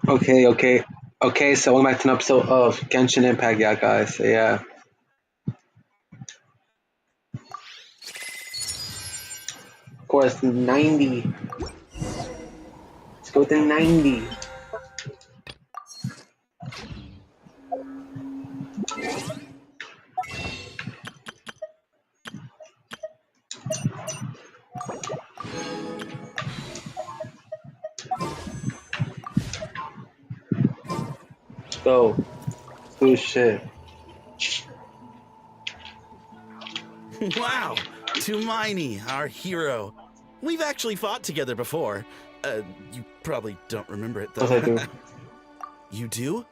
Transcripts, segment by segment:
Okay. So welcome back to an episode of Genshin Impact, yeah, guys. So, yeah, of course, 90. Let's go to 90. Let's go. Let's do shit. Wow, Tumaini, our hero. We've actually fought together before. You probably don't remember it, What though. I do? You do?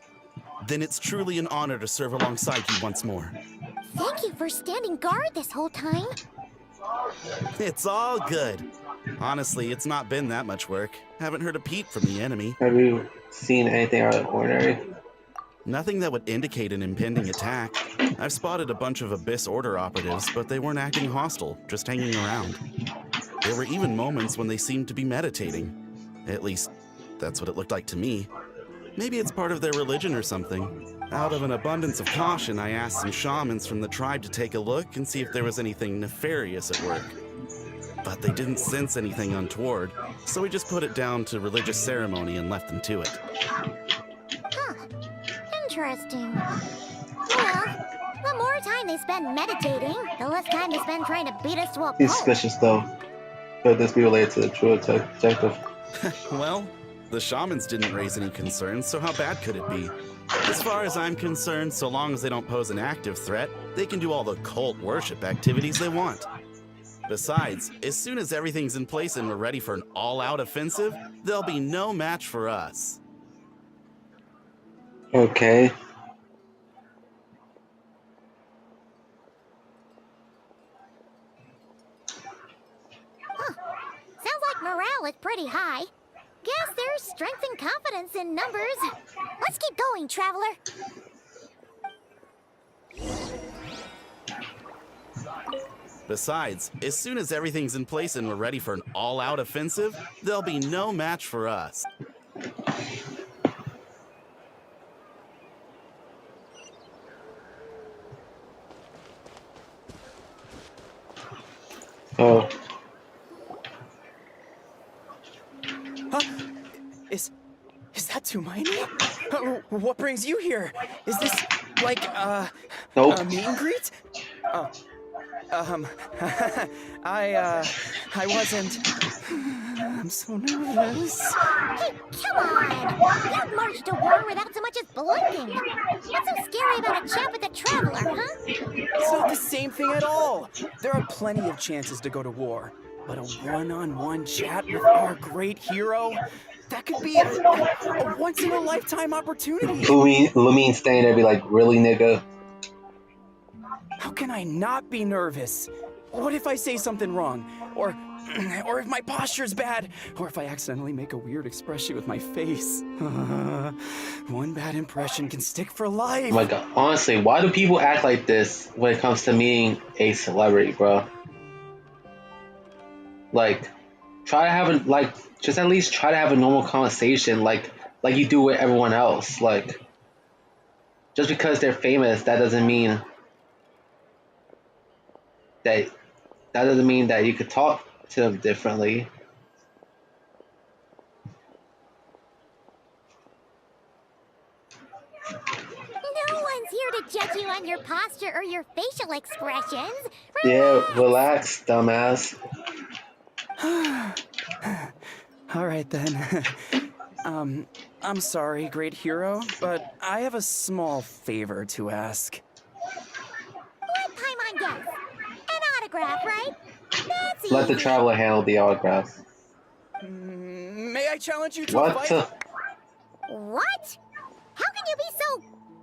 Then it's truly an honor to serve alongside you once more. Thank you for standing guard this whole time. It's all good. Honestly, it's not been that much work. Haven't heard a peep from the enemy. Have you seen anything out of the ordinary? Nothing that would indicate an impending attack. I've spotted a bunch of Abyss Order operatives, but they weren't acting hostile, just hanging around. There were even moments when they seemed to be meditating. At least, that's what it looked like to me. Maybe it's part of their religion or something. Out of an abundance of caution, I asked some shamans from the tribe to take a look and see if there was anything nefarious at work. But they didn't sense anything untoward, so we just put it down to religious ceremony and left them to it. Huh. Interesting. Well, the more time they spend meditating, the less time they spend trying to beat us to a He's pulp. suspicious, though. Could this be related to the true objective? Well, the shamans didn't raise any concerns, so how bad could it be? As far as I'm concerned, so long as they don't pose an active threat, they can do all the cult worship activities they want. Besides, as soon as everything's in place and we're ready for an all-out offensive, there'll be no match for us. Okay. Sounds like morale is pretty high. Guess there's strength and confidence in numbers. Let's keep going, traveler. Besides, as soon as everything's in place and we're ready for an all-out offensive, there'll be no match for us. Oh. Huh? Is that Tumaini? What brings you here? Is this like Nope. a meet and greet? Oh, I wasn't. I'm so nervous. Hey, come on! You've marched to war without so much as blinking. What's so scary about a chat with a traveler, huh? It's not the same thing at all. There are plenty of chances to go to war, but a one-on-one chat with our great hero, that could be a once-in-a-lifetime opportunity. Lumine staying there be like, really, nigga? How can I not be nervous? What if I say something wrong? Or if my posture's bad? Or if I accidentally make a weird expression with my face? One bad impression can stick for life. Oh my god. Honestly, why do people act like this when it comes to meeting a celebrity, bro? Like, try to have just at least try to have a normal conversation, like you do with everyone else. Like, just because they're famous, that doesn't mean that you could talk to them differently. No one's here to judge you on your posture or your facial expressions. Yeah, relax, dumbass. All right then. I'm sorry, great hero, but I have a small favor to ask. Let Paimon guess. An autograph, right? That's Let the easy. traveler handle the autographs. May I challenge you to a What? fight? What? How can you be so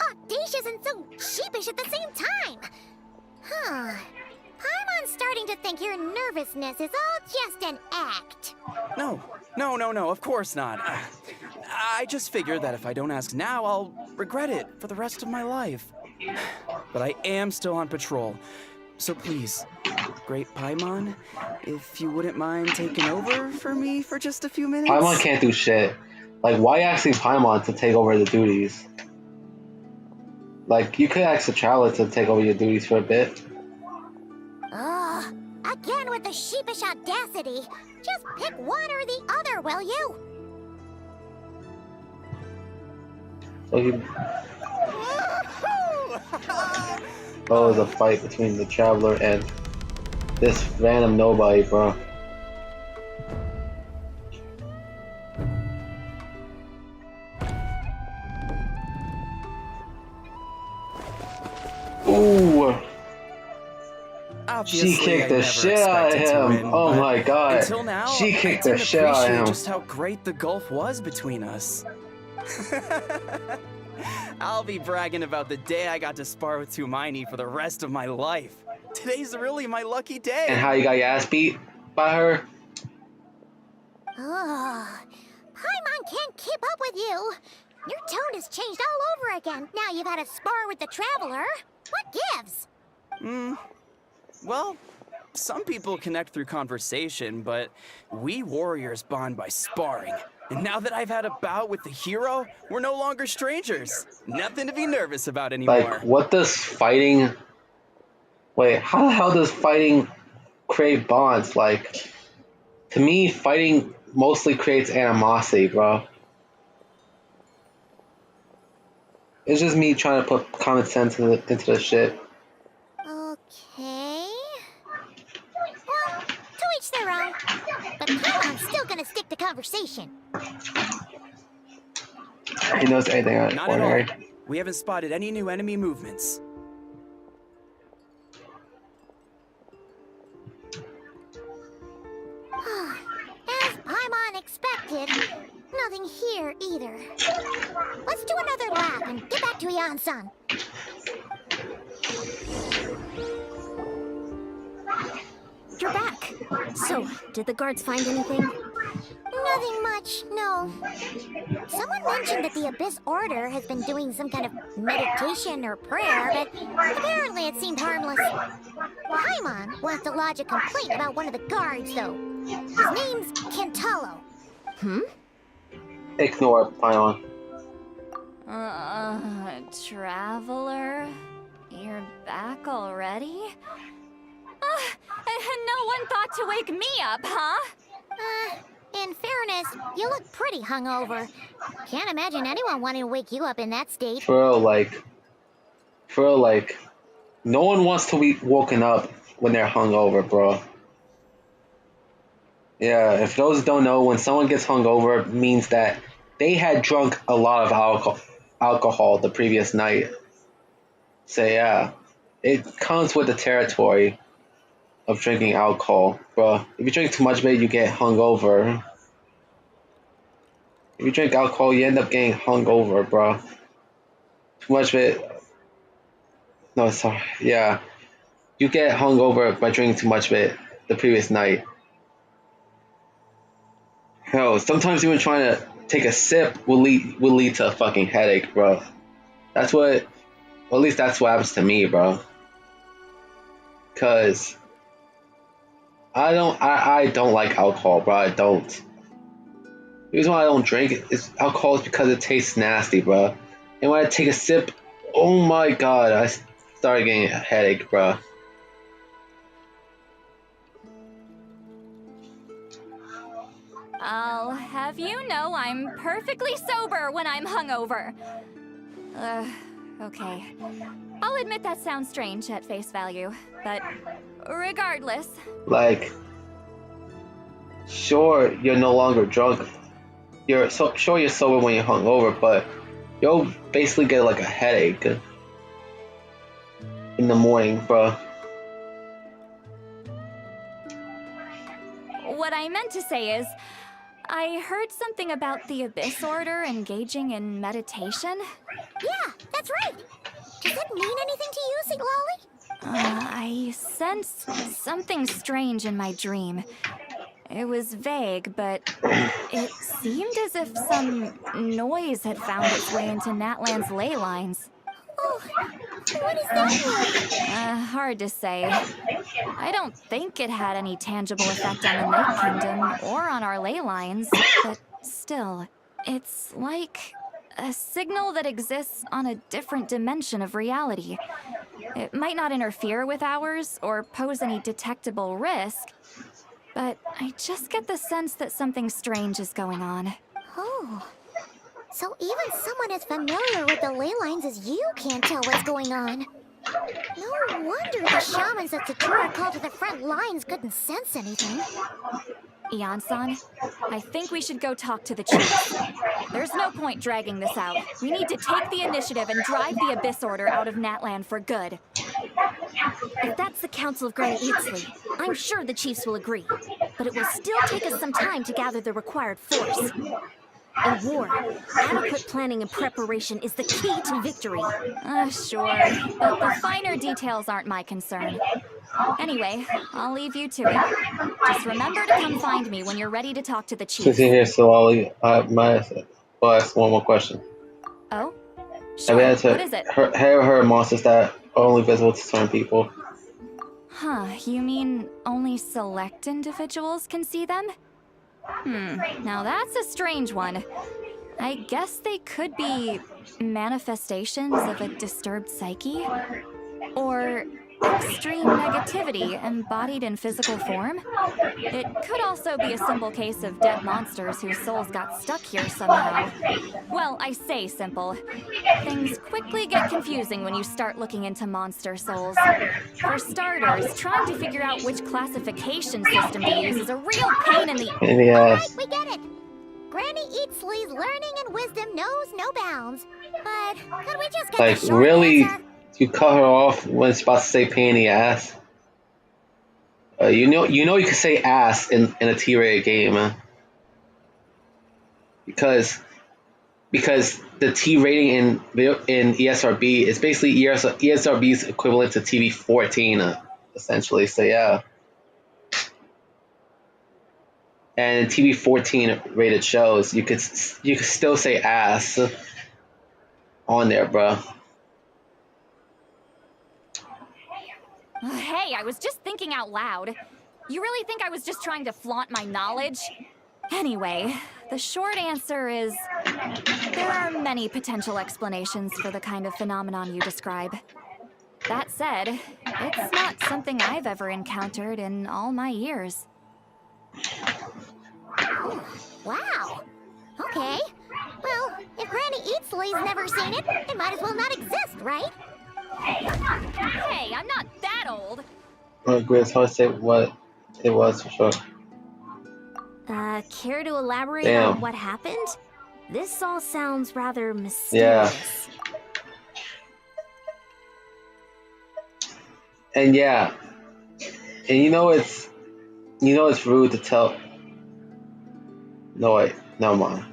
audacious and so sheepish at the same time? Huh. Paimon's starting to think your nervousness is all just an act. No, of course not. I just figured that if I don't ask now, I'll regret it for the rest of my life. But I am still on patrol. So please, Great Paimon, if you wouldn't mind taking over for me for just a few minutes. Paimon can't do shit. Like, why asking Paimon to take over the duties? Like, you could ask the Traveler to take over your duties for a bit. Ugh, again with the sheepish audacity. Just pick one or the other, will you? So he... Oh, it was a fight between the Traveler and this random nobody, bro. Ooh! Obviously, She kicked I the never shit out of expected to him. win, Oh but my god. Until now, She kicked I the didn't shit out of appreciate him. just how great the gulf was between us. I'll be bragging about the day I got to spar with Hermione for the rest of my life. Today's really my lucky day. And how you got your ass beat by her? Ugh, Paimon can't keep up with you. Your tone has changed all over again. Now you've had a spar with the Traveler. What gives? Well, some people connect through conversation, but we warriors bond by sparring. And now that I've had a bout with the hero, we're no longer strangers. Nothing to be nervous about anymore. Like, what does fighting... Wait, how the hell does fighting create bonds? Like, to me, fighting mostly creates animosity, bro. It's just me trying to put common sense into the shit. Okay. Well, to each their own. But Paimon's still gonna stick to conversation. He knows anything out of Not at ordinary. all. We haven't spotted any new enemy movements. As Paimon expected, nothing here either. Let's do another lap and get back to Yan-san. You're back. So, did the guards find anything? Nothing much, no. Someone mentioned that the Abyss Order has been doing some kind of meditation or prayer, but apparently it seemed harmless. Paimon wants to lodge a complaint about one of the guards, though. His name's Kentaro. Ignore Paimon. Traveler? You're back already? And no one thought to wake me up, huh? In fairness, you look pretty hungover. Can't imagine anyone wanting to wake you up in that state. For real, like, no one wants to be woken up when they're hungover, bro. Yeah, if those don't know, when someone gets hungover, it means that they had drunk a lot of alcohol the previous night. So yeah, it comes with the territory of drinking alcohol, bro. If you drink too much of it, you get hungover. If you drink alcohol, you end up getting hungover, bro. Too much of it. No, sorry. Yeah, you get hungover by drinking too much of it the previous night. Hell, sometimes even trying to take a sip will lead to a fucking headache, bro. That's what, well, at least that's what happens to me, bro. Cause I don't like alcohol, bro. I don't. The reason why I don't drink alcohol is because it tastes nasty, bro. And when I take a sip, oh my god, I started getting a headache, bro. I'll have you know I'm perfectly sober when I'm hungover. Okay. I'll admit that sounds strange at face value, but regardless. Like, sure, you're no longer drunk. Sure you're sober when you're hungover, but you'll basically get like a headache in the morning, bro. What I meant to say is, I heard something about the Abyss Order engaging in meditation. Yeah, that's right. Does it mean anything to you, Siglali? I sensed something strange in my dream. It was vague, but it seemed as if some noise had found its way into Natlan's ley lines. Oh, what does that mean? Hard to say. I don't think it had any tangible effect on the Night Kingdom or on our ley lines, but still, It's like a signal that exists on a different dimension of reality. It might not interfere with ours or pose any detectable risk, but I just get the sense that something strange is going on. Oh. So even someone as familiar with the ley lines as you can't tell what's going on. No wonder the shamans that Satura called to the front lines couldn't sense anything. Ian-san, I think we should go talk to the chief. There's no point dragging this out. We need to take the initiative and drive the Abyss Order out of Natland for good. If that's the Council of Granny Eatsley, I'm sure the chiefs will agree. But it will still take us some time to gather the required force. In war, adequate planning and preparation is the key to victory. Sure, but the finer details aren't my concern. Anyway, I'll leave you to it. Just remember to come find me when you're ready to talk to the chief. Since you're here, so I'll ask one more question. Oh? Have you had Sure, what is it? heard monsters that are only visible to certain people? Huh, you mean only select individuals can see them? Now that's a strange one. I guess they could be manifestations of a disturbed psyche? Or extreme negativity embodied in physical form? It could also be a simple case of dead monsters whose souls got stuck here somehow. Well, I say simple. Things quickly get confusing when you start looking into monster souls. For starters, trying to figure out which classification system to use is a real pain in the... Alright, we get it! Granny Eatsley's learning and wisdom knows no bounds. But could we just get Like, the short really? answer? You cut her off when it's about to say pain in the ass? You know you can say ass in a T-rated game, man. Because the T rating in ESRB is basically ESRB's equivalent to TV 14, essentially. So yeah. And in TV 14 rated shows, you could still say ass on there, bro. Hey, I was just thinking out loud. You really think I was just trying to flaunt my knowledge? Anyway, the short answer is there are many potential explanations for the kind of phenomenon you describe. That said, it's not something I've ever encountered in all my years. Wow. Okay. Well, if Granny Eatsley's never seen it, it might as well not exist, right? Hey, I'm not that old. It's hard to say what it was for sure. Care to elaborate Damn. on what happened? This all sounds rather mysterious. And yeah, and you know it's rude to tell. No wait, never mind.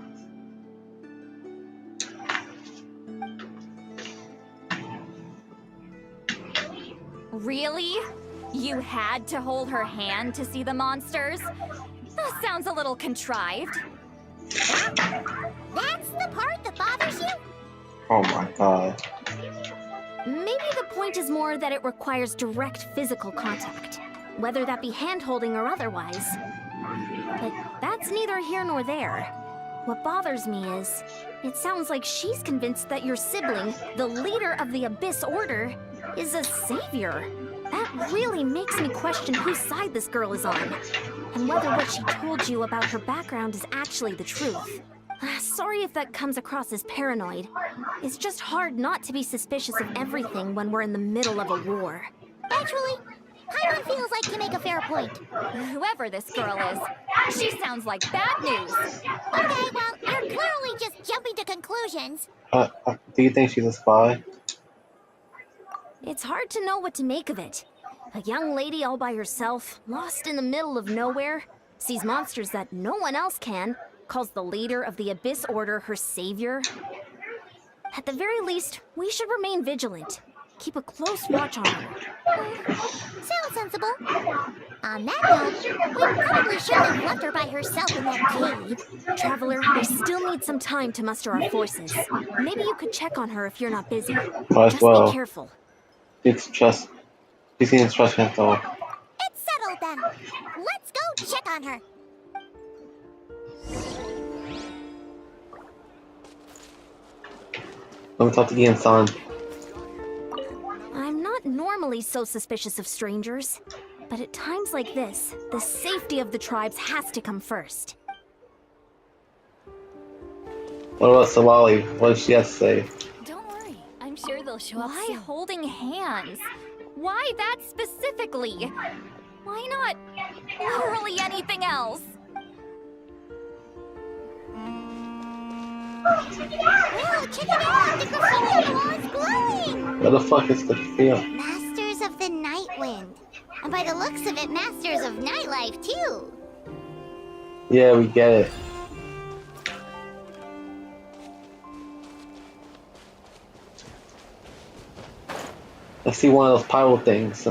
Really? You had to hold her hand to see the monsters? That sounds a little contrived. That's the part that bothers you? Oh my god. Maybe the point is more that it requires direct physical contact, whether that be hand-holding or otherwise. But that's neither here nor there. What bothers me is, it sounds like she's convinced that your sibling, the leader of the Abyss Order, is a savior. That really makes me question whose side this girl is on, and whether what she told you about her background is actually the truth. Sorry if that comes across as paranoid. It's just hard not to be suspicious of everything when we're in the middle of a war. Actually, Paimon feels like you make a fair point. Whoever this girl is, she sounds like bad news. Okay, well, you're clearly just jumping to conclusions. Do you think she's a spy? It's hard to know what to make of it. A young lady all by herself, lost in the middle of nowhere, sees monsters that no one else can, calls the leader of the Abyss Order her savior. At the very least, we should remain vigilant. Keep a close watch on her. Sounds sensible. On that note, we probably shouldn't have left her by herself in that cave. Traveler, we still need some time to muster our forces. Maybe you could check on her if you're not busy. Might as Just well. be careful. She's gonna trust me though. It's settled then. Let's go check on her. Let me talk to Ian-san. I'm not normally so suspicious of strangers, but at times like this, the safety of the tribes has to come first. What about Salali? What does she have to say? Don't worry, I'm sure they'll show up Why soon. holding hands? Why that specifically? Why not literally anything else? Whoa, check it out! The graffiti on the wall is glowing! What the fuck is the feel? Masters of the Night Wind. And by the looks of it, masters of nightlife, too. Yeah, we get it. I see one of those pyro things.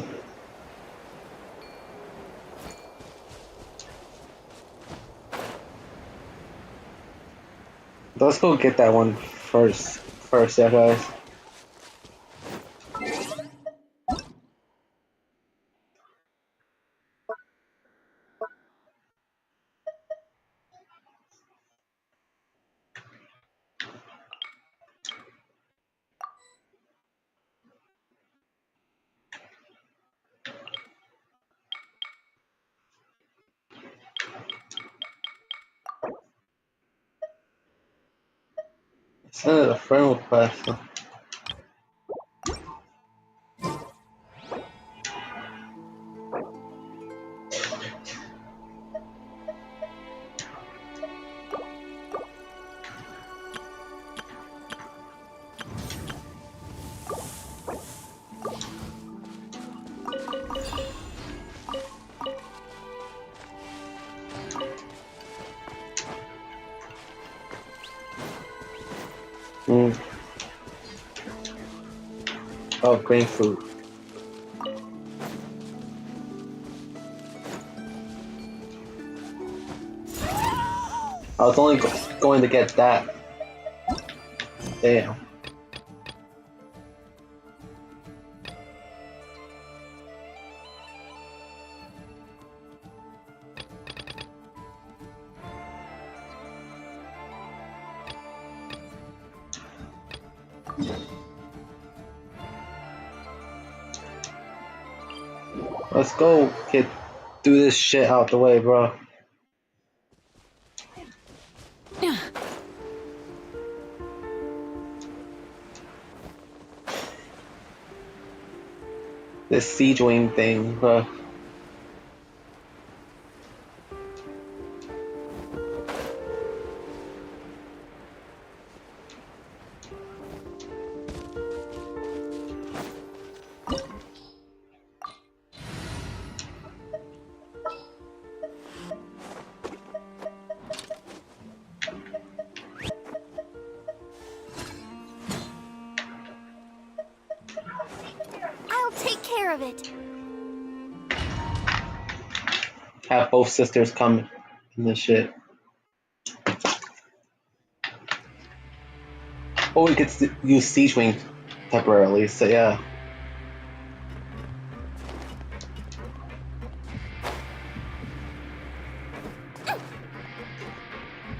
Let's go get that one first. Yeah, guys. Send it a friend request. Oh, grapefruit. I was only going to get that. Damn. Let's go get do this shit out the way, bro. This siege wing thing, bro. I'll take care of it. Have both sisters come in this shit. Or we could use siege wing temporarily, so yeah.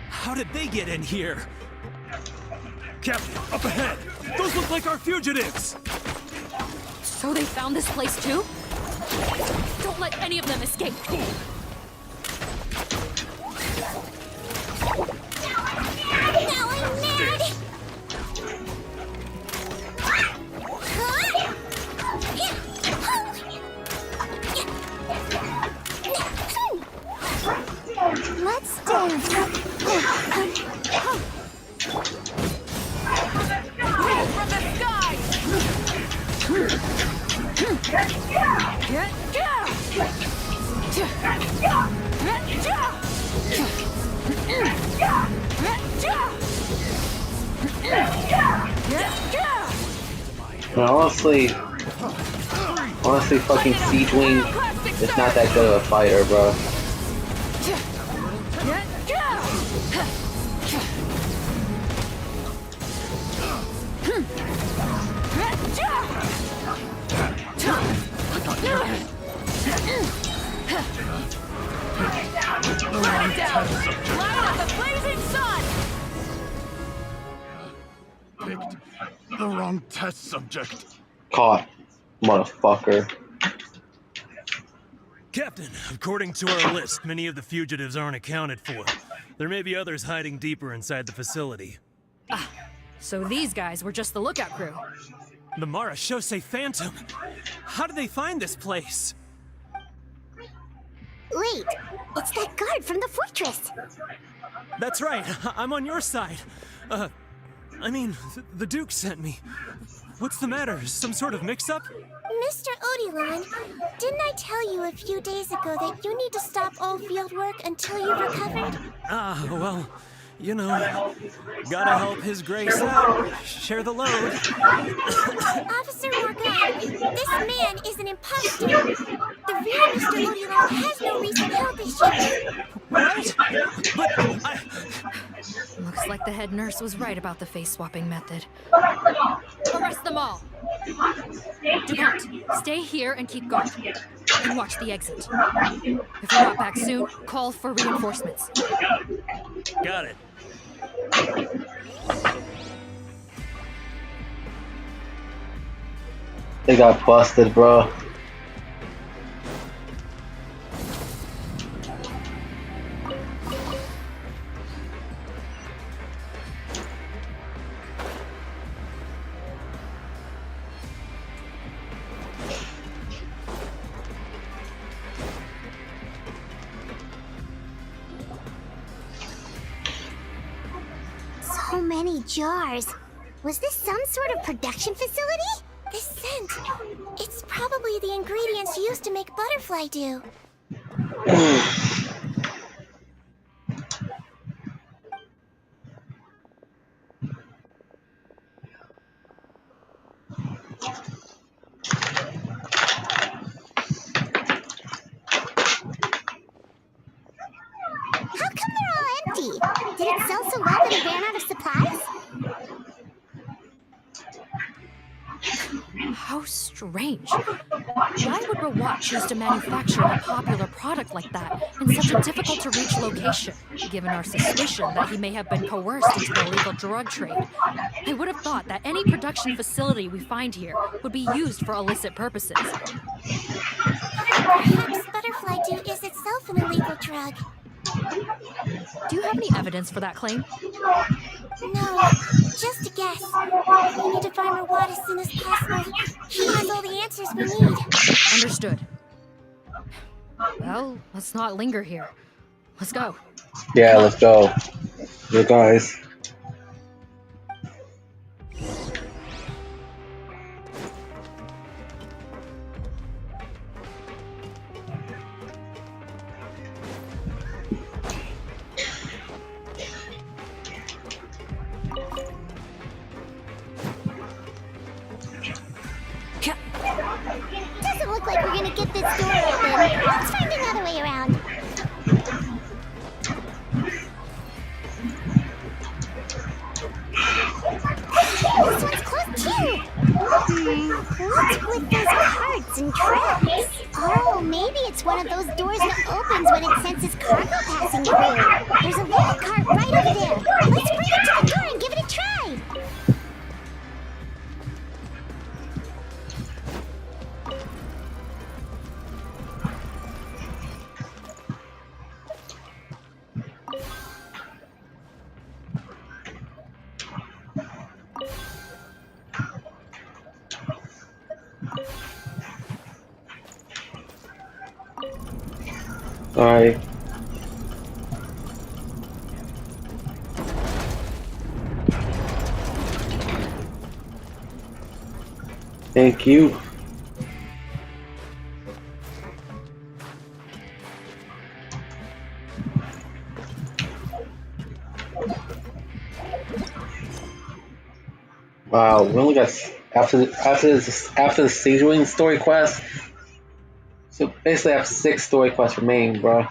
How did they get in here? Captain, up ahead! Those look like our fugitives! So they found this place too? Don't let any of them escape! Now I'm mad! Let's dance! From the sky! And honestly, fucking siege wing is not that good of a fighter, bro. Light out! Light up the blazing sun! Picked The wrong test subject. Caught, motherfucker. Captain, according to our list, many of the fugitives aren't accounted for. There may be others hiding deeper inside the facility. So these guys were just the lookout crew. The Marachose Phantom. How did they find this place? Wait, it's that guard from the fortress. That's right. I'm on your side. The Duke sent me. What's the matter? Some sort of mix-up? Mr. Odilon, didn't I tell you a few days ago that you need to stop all field work until you've recovered? Well, you know, gotta help His Grace out. Share the load. Officer Morgan, this man is an imposter. The real Mr. Odilon has no reason held this ship. What? But I... Looks like the head nurse was right about the face-swapping method. Arrest them all! DuPont, stay here and keep guard. And watch the exit. If we're not back soon, call for reinforcements. Got it. They got busted, bro. So many jars. Was this some sort of production facility? This scent. It's probably the ingredients used to make butterfly dew. How come they're all empty? Did it sell so well that it ran out of supplies? How strange. Why would Rawat choose to manufacture a popular product like that in such a difficult-to-reach location, given our suspicion that he may have been coerced into the illegal drug trade? I would have thought that any production facility we find here would be used for illicit purposes. Perhaps butterfly dew is itself an illegal drug. Do you have any evidence for that claim? No, just a guess. We need to find Rawat as soon as possible. He has all the answers we need. Understood. Well, let's not linger here. Let's go. Yeah, let's go. You guys. Doesn't look like we're gonna get this door open. Let's find another way around. This one's closed too. What's with those carts and traps? Oh, maybe it's one of those doors that opens when it senses cargo passing through. There's a little cart right over there. Let's bring it to the door and give it a try. Alright. Thank you. Wow, we only got after the Siegeling story quest. So basically, I have 6 story quests remaining, bro.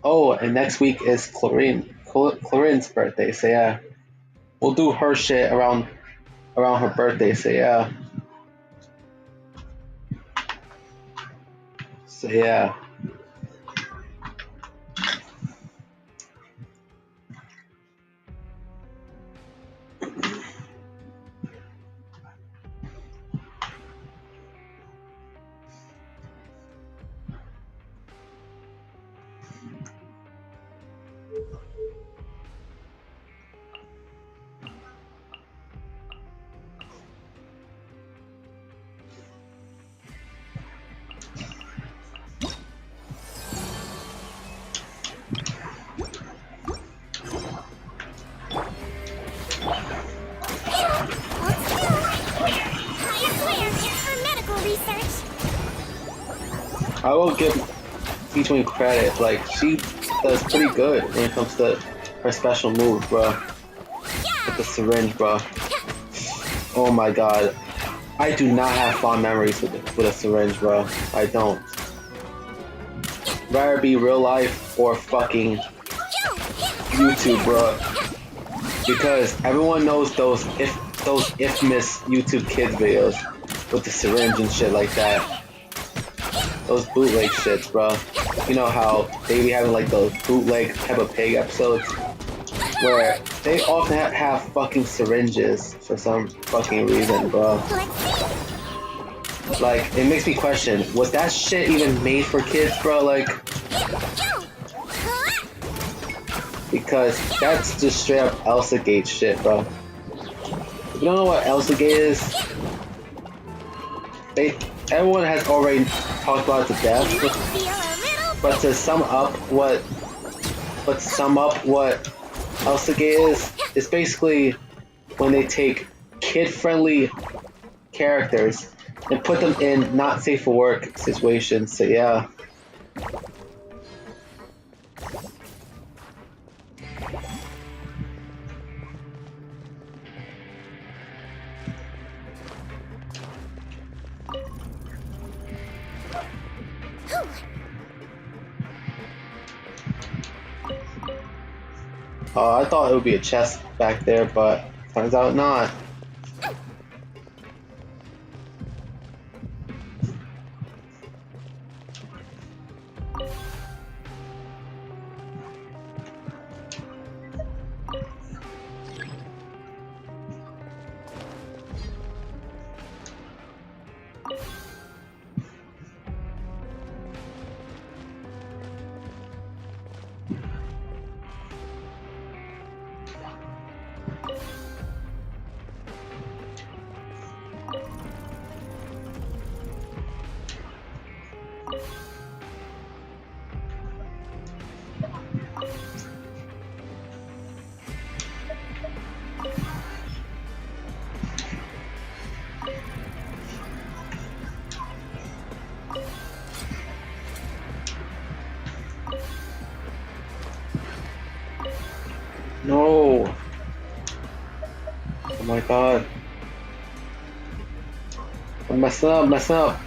Oh, and next week is Clarine's birthday. So yeah, we'll do her shit around her birthday. So yeah. So yeah. I will give Between credit. Like, she does pretty good when it comes to her special move, bro. With the syringe, bro. Oh my god. I do not have fond memories with a syringe, bro. I don't. Rather be real life or fucking YouTube, bro. Because everyone knows those infamous YouTube kids videos with the syringe and shit like that. Those bootleg shits, bro. You know how they be having like those bootleg Peppa Pig episodes where they often have fucking syringes for some fucking reason, bro. Like, it makes me question, was that shit even made for kids, bro? Like, because that's just straight up Elsa Gate shit, bro. If you don't know what Elsa Gate is, everyone has already talked about it to death, but to sum up what Elsa Gate is, it's basically when they take kid-friendly characters and put them in not safe for work situations. So yeah. I thought it would be a chest back there, but turns out not. No! Oh my god. I'm messing up.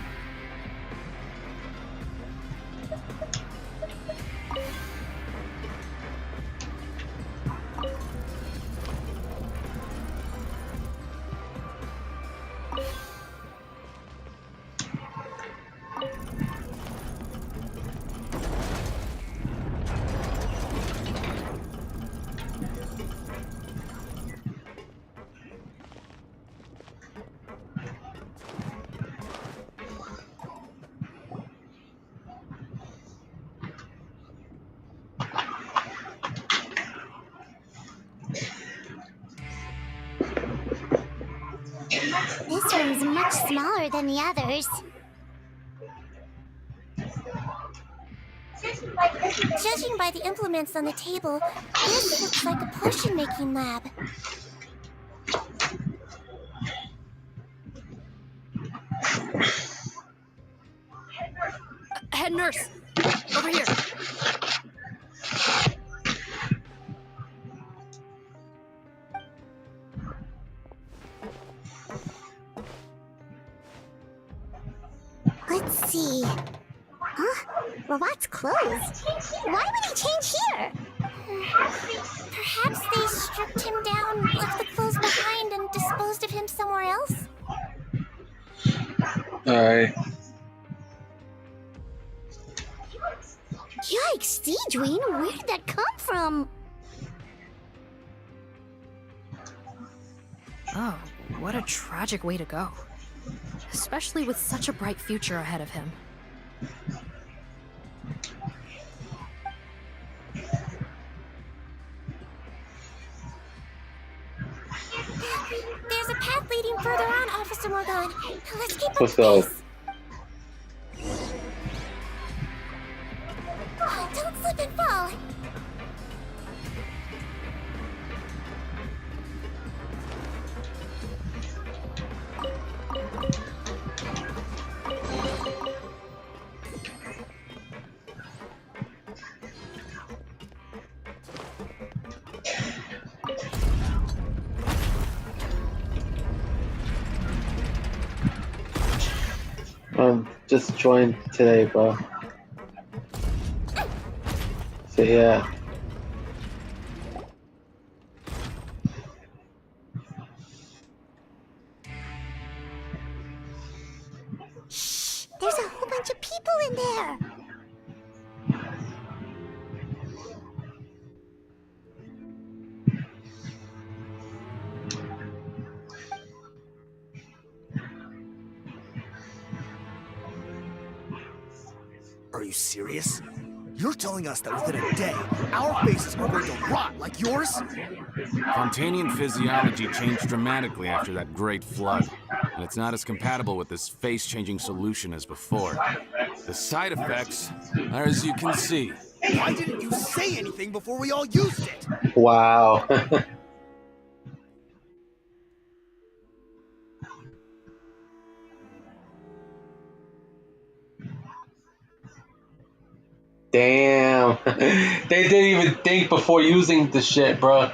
This room's much smaller than the others. Judging by the implements on the table, this looks like a potion-making lab. Head nurse! Over here! Let's see. Huh? Robot's clothes. Why would he change here? Perhaps they stripped him down, left the clothes behind, and disposed of him somewhere else? Alright. Yikes, Deedween, where did that come from? Oh, what a tragic way to go. Especially with such a bright future ahead of him. There's a path leading further on, Officer Morgan. Let's keep up Let's the go. pace. Oh, don't slip and fall. Just joined today, bro. So yeah. Shh! There's a whole bunch of people in there. Are you serious? You're telling us that within a day, our faces are going to rot like yours? Fontanian physiology changed dramatically after that great flood, and it's not as compatible with this face-changing solution as before. The side effects are as you can see. Why didn't you say anything before we all used it? Wow. Damn. They didn't even think before using the shit, bro,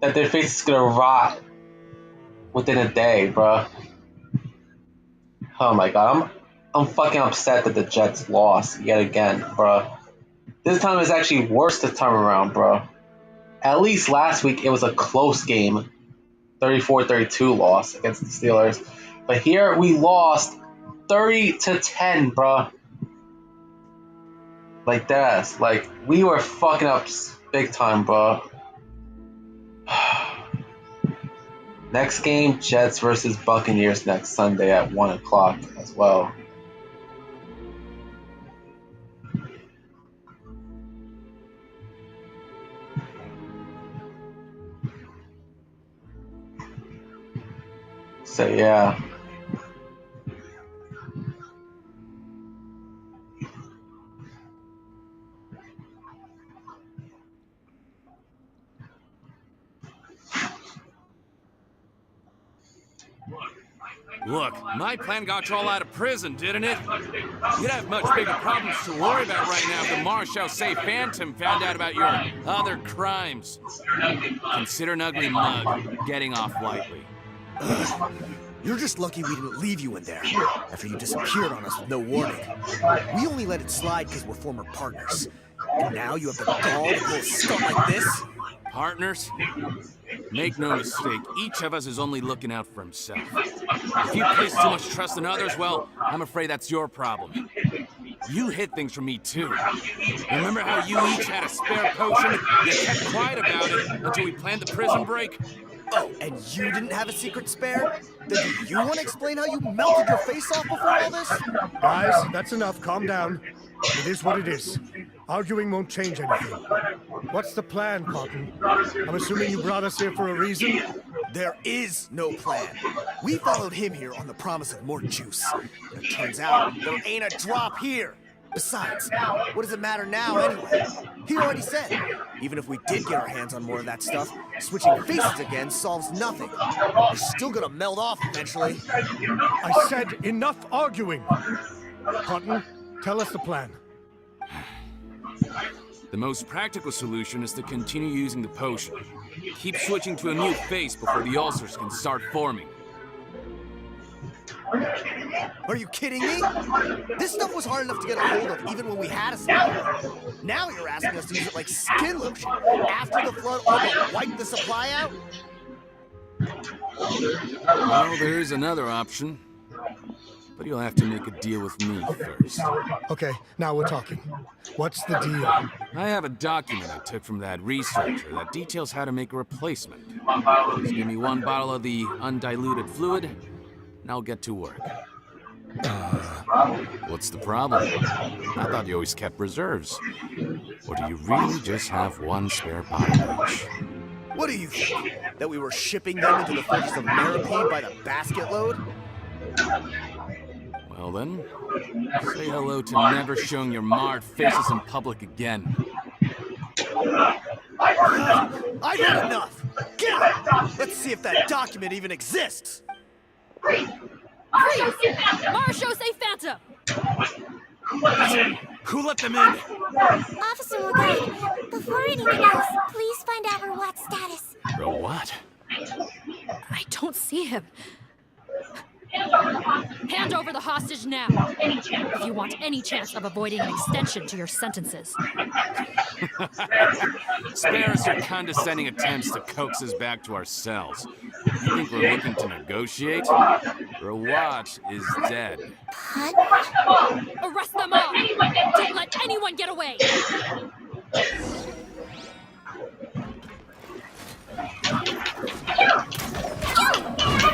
that their face is gonna rot within a day, bro. Oh my god, I'm fucking upset that the Jets lost yet again, bro. This time is actually worse this time around, bro. At least last week it was a close game. 34-32 loss against the Steelers. But here we lost 30-10, bro. Like that. Like, we were fucking up big time, bro. Next game, Jets versus Buccaneers next Sunday at 1 o'clock as well. So yeah. Look, my plan got you all out of prison, didn't it? You'd have much bigger problems to worry about right now if the Marshal say Phantom found out about your other crimes. Consider an ugly mug getting off lightly. You're just lucky we didn't leave you in there after you disappeared on us with no warning. We only let it slide because we're former partners. And now you have the gall to pull a stunt like this? Partners? Make no mistake, each of us is only looking out for himself. If you place too much trust in others, well, I'm afraid that's your problem. You hid things from me, too. Remember how you each had a spare potion? You kept quiet about it until we planned the prison break? Oh, and you didn't have a secret spare? Then do you want to explain how you melted your face off before all this? Guys, that's enough. Calm down. It is what it is. Arguing won't change anything. What's the plan, Cotton? I'm assuming you brought us here for a reason? There is no plan. We followed him here on the promise of more juice. But it turns out there ain't a drop here. Besides, what does it matter now anyway? He already said, even if we did get our hands on more of that stuff, switching faces again solves nothing. We're still gonna melt off eventually. I said enough arguing! Cotton, tell us the plan. The most practical solution is to continue using the potion. Keep switching to a new face before the ulcers can start forming. Are you kidding me? This stuff was hard enough to get a hold of even when we had a supply. Now you're asking us to use it like skin lotion after the flood all but wiped the supply out? Well, there's another option. But you'll have to make a deal with me first. Okay, now we're talking. What's the deal? I have a document I took from that researcher that details how to make a replacement. Just give me one bottle of the undiluted fluid, and I'll get to work. What's the problem? I thought you always kept reserves. Or do you really just have one spare bottle each? What do you think? That we were shipping them into the fortress of Meripede by the basket load? Well then, say hello to never showing your marred faces in public again. I've had enough! Get out! Let's see if that document even exists! Freeze! Marsho, say Phantom! Who let them in? Officer Morgan, before anything else, please find out Rawat's status. Bro, what? I don't see him. Hand over the hostage now, if you want any chance of avoiding an extension to your sentences. Spare us your condescending attempts to coax us back to our cells. You think we're looking to negotiate? Rawat is dead. Arrest them all! Don't let anyone get away!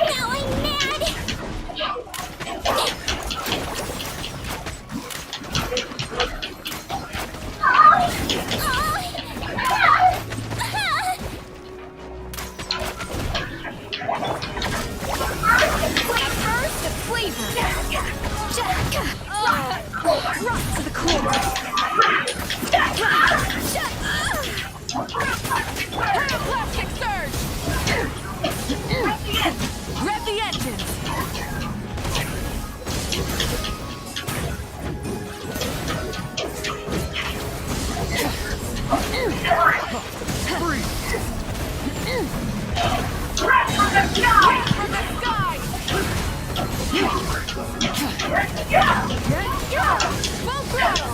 Now I'm mad! First, the flavor. Rock to the core. Plastic surge. Rev the engines. From the sky! Full throttle!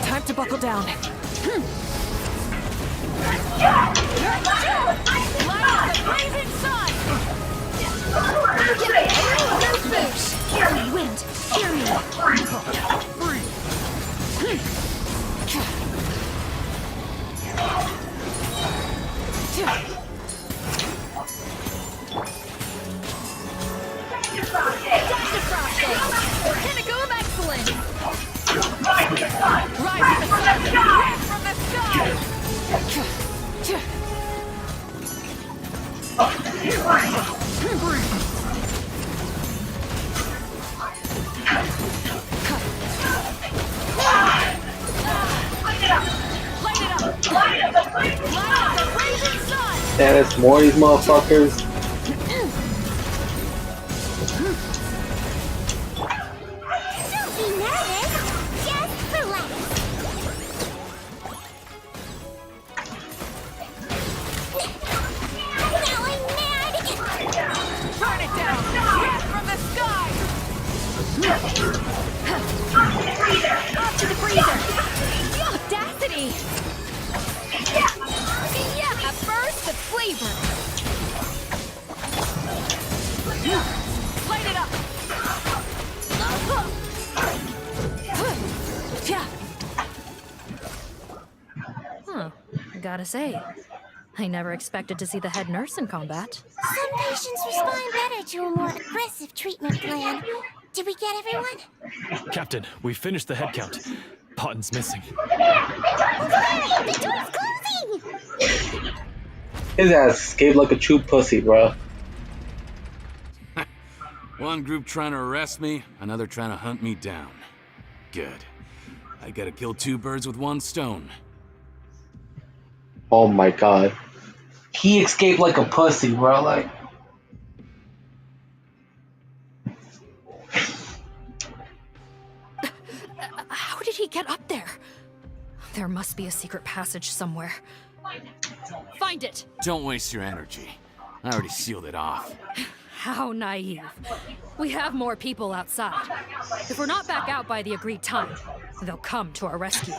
Time to buckle down. Light up the blazing sun! Wind, hear me! Pinnacle of excellence! Rise to the sun! Red from the sky! Light it up! Light up the blazing sun! Yeah, there's more of these motherfuckers. Don't be nervous! Just relax! Now I'm mad! Burn it down! Red from the sky! Off to the freezer! The audacity! Yeah, first the flavor! Light it up! Huh. Gotta say, I never expected to see the head nurse in combat. Some patients respond better to a more aggressive treatment plan. Did we get everyone? Captain, we finished the head count. Potten's missing. Okay, the door's closing! His ass escaped like a true pussy, bro. One group trying to arrest me, another trying to hunt me down. Good. I gotta kill two birds with one stone. Oh my god. He escaped like a pussy, bro. Like, How did he get up there? There must be a secret passage somewhere. Find it! Don't waste your energy. I already sealed it off. How naive. We have more people outside. If we're not back out by the agreed time, they'll come to our rescue.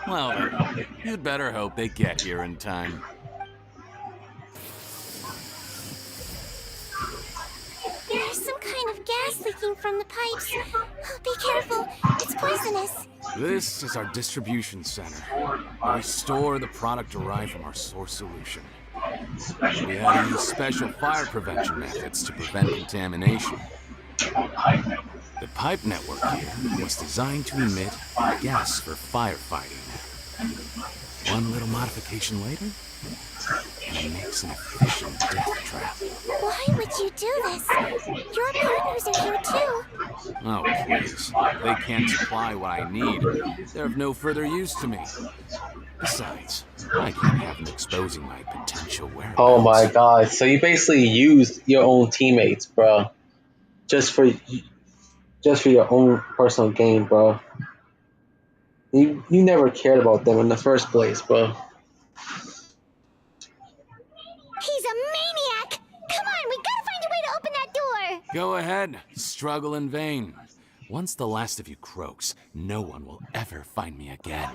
Well then, you'd better hope they get here in time. There's some kind of gas leaking from the pipes. Be careful, it's poisonous. This is our distribution center. We store the product derived from our source solution. We had to use special fire prevention methods to prevent contamination. The The pipe network here was designed to emit gas for firefighting. One little modification later, and it makes an efficient death trap. Why would you do this? Your partners are here too. Oh, please. They can't supply what I need. They're of no further use to me. Besides, I can't have them exposing my potential whereabouts. Oh my god! So you basically used your own teammates, bro, just for your own personal gain, bro. You never cared about them in the first place, bro. He's a maniac! Come on, we gotta find a way to open that door! Go ahead, struggle in vain. Once the last of you croaks, no one will ever find me again.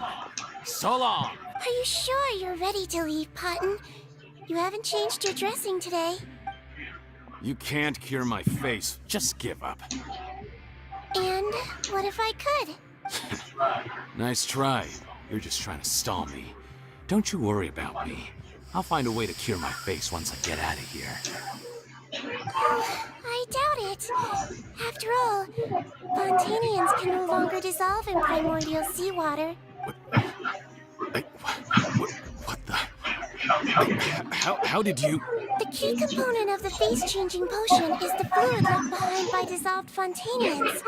So long! Are you sure you're ready to leave, Potton? You haven't changed your dressing today. You can't cure my face. Just give up. And what if I could? Nice try. You're just trying to stall me. Don't you worry about me. I'll find a way to cure my face once I get out of here. I doubt it. After all, Fontanians can no longer dissolve in primordial seawater. What the? How did you... The key component of the face-changing potion is the fluid left behind by dissolved Fontanians.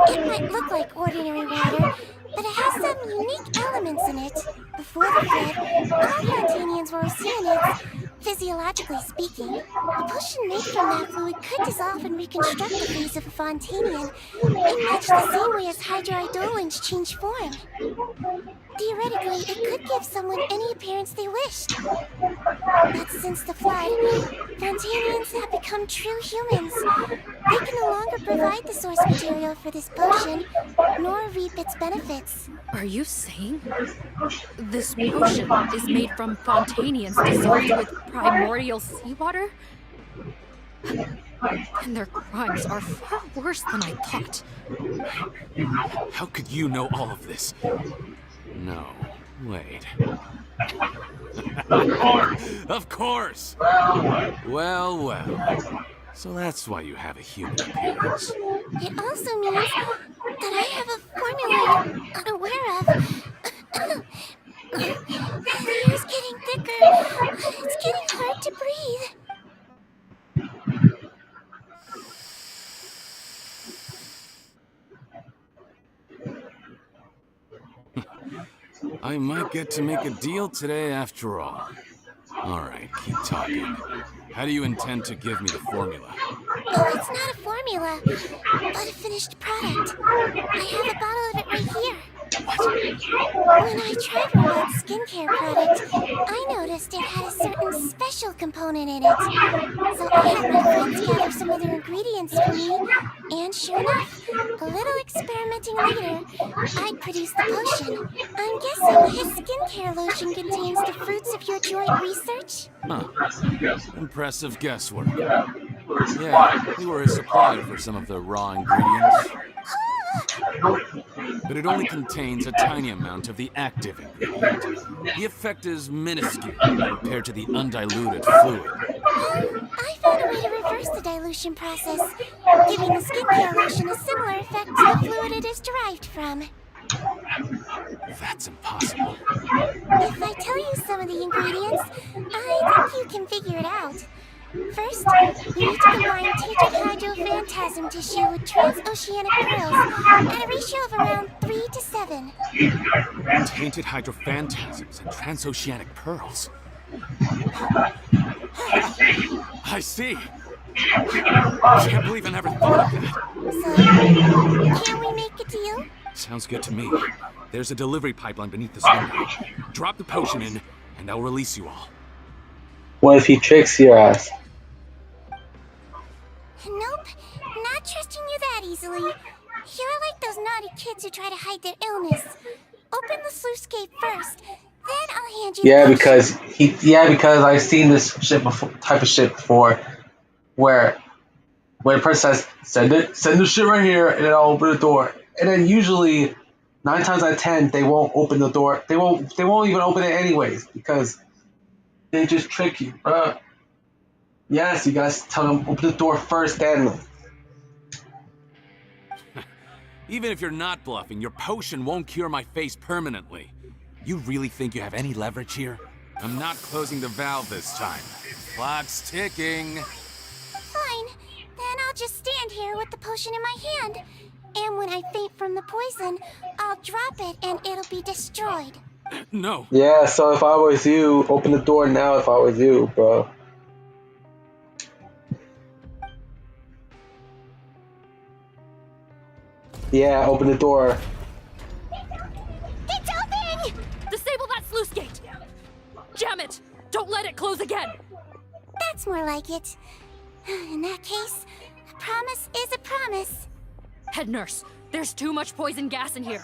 It might look like ordinary water, but it has some unique elements in it. Before the flood, all Fontanians were Oceanids. Physiologically speaking, a potion made from that fluid could dissolve and reconstruct the face of a Fontanian in much the same way as hydroidolins change form. Theoretically, it could give someone any appearance they wished. But since the flood, Fontanians have become true humans. They can no longer provide the source material for this potion, nor reap its benefits. Are you saying this potion is made from Fontanians dissolved with primordial seawater? And their crimes are far worse than I thought. How could you know all of this? No, wait. Of course! Well. So that's why you have a human appearance. It also means that I have a formula you're unaware of. The air's getting thicker. It's getting hard to breathe. I might get to make a deal today after all. Alright, keep talking. How do you intend to give me the formula? Oh, it's not a formula, but a finished product. I have a bottle of it right here. When I tried Robot's skincare product, I noticed it had a certain special component in it. So I had my friends gather some other ingredients for me, and sure enough, a little experimenting later, I produced the potion. I'm guessing his skincare lotion contains the fruits of your joint research? Huh. Impressive guesswork. Yeah, we were a supplier for some of the raw ingredients. But it only contains a tiny amount of the active ingredient. The effect is minuscule compared to the undiluted fluid. I found a way to reverse the dilution process, giving the skincare lotion a similar effect to the fluid it is derived from. That's impossible. If I tell you some of the ingredients, I think you can figure it out. First, you need to combine tainted hydrophantasm tissue with transoceanic pearls at a ratio of around 3 to 7. Tainted hydrophantasms and transoceanic pearls. I see. I can't believe I never thought of that. So, can we make a deal? Sounds good to me. There's a delivery pipeline beneath this window. Drop the potion in, and I'll release you all. What if he tricks your ass? Nope, not trusting you that easily. You're like those naughty kids who try to hide their illness. Open the sluice gate first, then I'll hand you the potion. Because I've seen this type of shit before, where the person says, send the shit right here, and then I'll open the door. And then usually, 9 times out of 10, they won't open the door. They won't even open it anyways, because they just trick you, bro. Yes, you guys tell them open the door first, then. Even if you're not bluffing, your potion won't cure my face permanently. You really think you have any leverage here? I'm not closing the valve this time. Clock's ticking. Fine. Then I'll just stand here with the potion in my hand. And when I faint from the poison, I'll drop it and it'll be destroyed. No. Yeah, so if I was you, open the door now if I was you, bro. Yeah, open the door. It's open! Disable that sluice gate! Jam it! Don't let it close again! That's more like it. In that case, a promise is a promise. Head nurse, there's too much poison gas in here.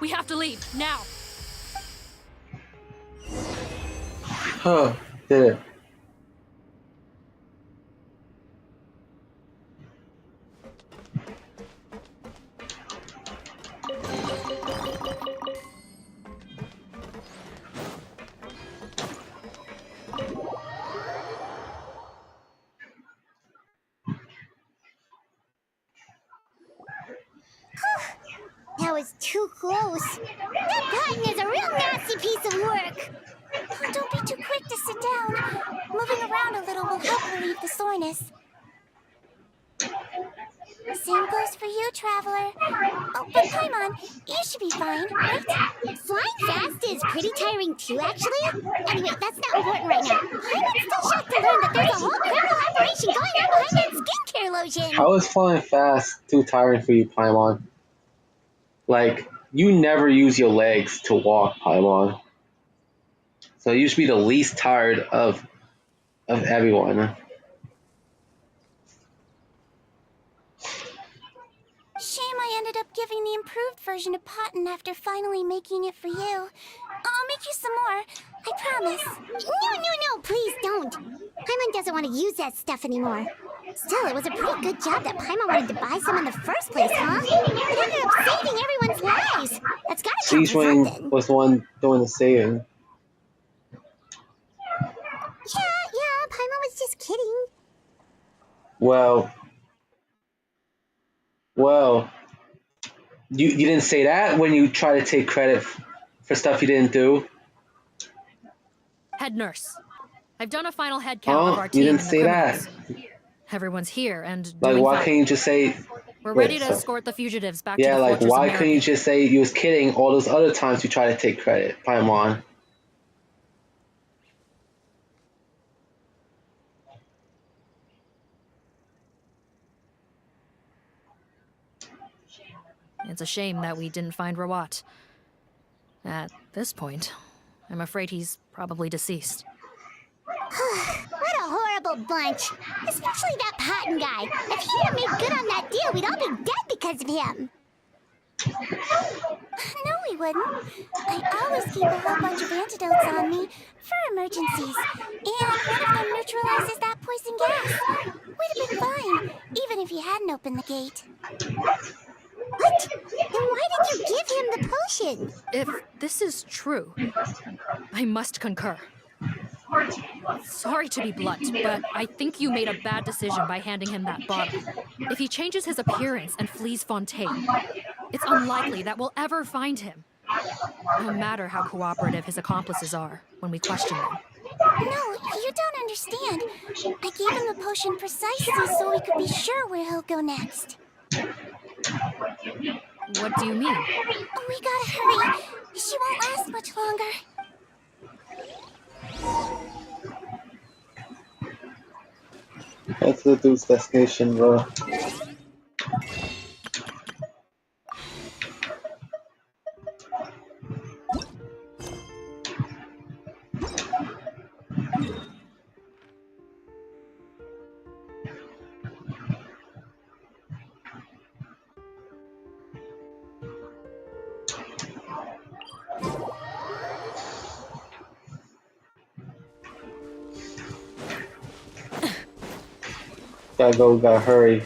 We have to leave, now! Huh, did it. That was too close. That button is a real nasty piece of work. Oh, don't be too quick to sit down. Moving around a little will help relieve the soreness. Same goes for you, Traveler. Oh, but Paimon, you should be fine, right? Flying fast is pretty tiring too, actually. Anyway, that's not important right now. Paimon's still shocked to learn that there's a whole criminal operation going on behind that skincare lotion. How is flying fast too tiring for you, Paimon? Like, you never use your legs to walk, Paimon. So you should be the least tired of everyone. Shame I ended up giving the improved version of Potten after finally making it for you. I'll make you some more, I promise. No, please don't. Paimon doesn't want to use that stuff anymore. Still, it was a pretty good job that Paimon wanted to buy some in the first place, huh? It ended up saving everyone's lives. That's gotta count for Wing something. was the one doing the saving. Yeah, Paimon was just kidding. Well, you didn't say that when you try to take credit for stuff you didn't do. Head nurse, I've done a final head count of our You team didn't and the say criminals. that. Everyone's here and Like, doing why fine. can't you just say? We're ready to so- escort the fugitives back to Yeah, the like, fortress why of couldn't you America. just say you was kidding all those other times you try to take credit, Paimon? It's a shame that we didn't find Rawat. At this point, I'm afraid he's probably deceased. What a horrible bunch. Especially that Potten guy. If he hadn't made good on that deal, we'd all be dead because of him. No, we wouldn't. I always keep a whole bunch of antidotes on me for emergencies. And one of them neutralizes that poison gas. We'd have been fine, even if you hadn't opened the gate. What? Then why did you give him the potion? If this is true, I must concur. Sorry to be blunt, but I think you made a bad decision by handing him that bottle. If he changes his appearance and flees Fontaine, it's unlikely that we'll ever find him. No matter how cooperative his accomplices are when we question them. No, you don't understand. I gave him the potion precisely so we could be sure where he'll go next. What do you mean? We gotta hurry. She won't last much longer. That's the dude's destination, bro. Gotta go, gotta hurry.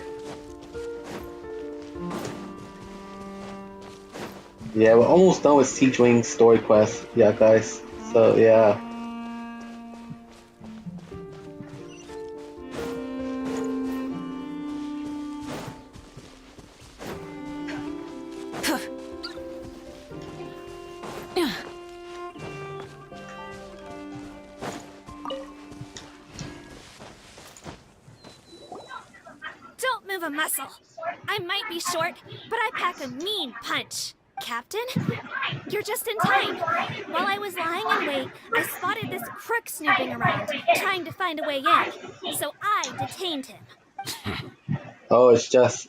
Yeah, we're almost done with Siege Wing's story quest. Yeah, guys. So, yeah. a muscle. I might be short, but I pack a mean punch. Captain, you're just in time. While I was lying in wait, I spotted this crook snooping around, trying to find a way in. So I detained him. Oh, it's just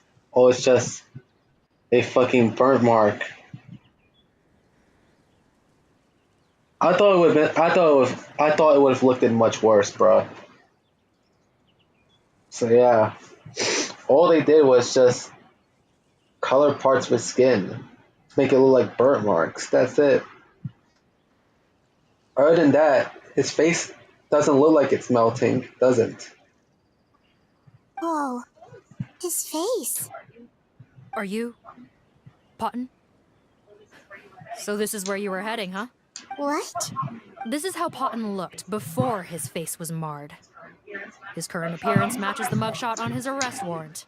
a fucking burn mark. I thought it would have looked much worse, bro. So yeah, all they did was just color parts of his skin, make it look like burnt marks. That's it. Other than that, his face doesn't look like it's melting, doesn't? Oh, his face. Are you Potton? So this is where you were heading, huh? What? This is how Potton looked before his face was marred. His current appearance matches the mugshot on his arrest warrant.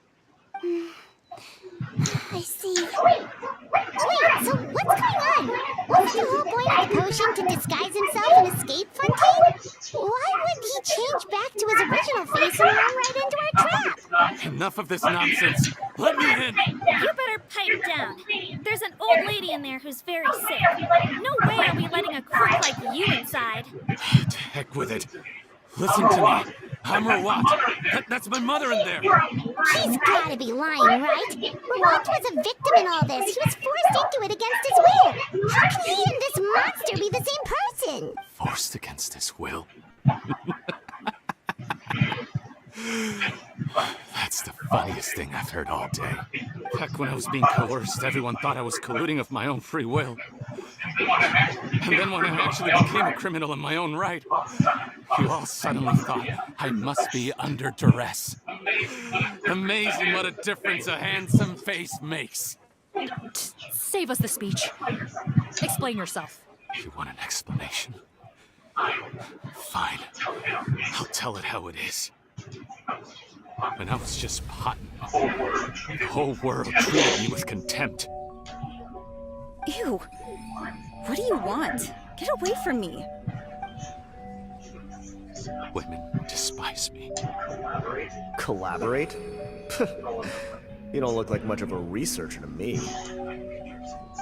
I see. Wait, so what's going on? Wasn't the whole point of the potion to disguise himself and escape Fontaine? Why would he change back to his original face and run right into our trap? Enough of this nonsense. Let me in. You better pipe down. There's an old lady in there who's very sick. No way are we letting a crook like you inside. To heck with it. Listen to me. I'm Rawat. That's my mother in there. He's gotta be lying, right? Rawat was a victim in all this. He was forced into it against his will. How can he and this monster be the same person? Forced against his will? That's the funniest thing I've heard all day. Back when I was being coerced, everyone thought I was colluding of my own free will. And then when I actually became a criminal in my own right, you all suddenly thought I must be under duress. Amazing what a difference a handsome face makes. Save us the speech. Explain yourself. You want an explanation? Fine. I'll tell it how it is. When I was just Potton, the whole world treated me with contempt. Ew. What do you want? Get away from me. Women despise me. Collaborate? You don't look like much of a researcher to me.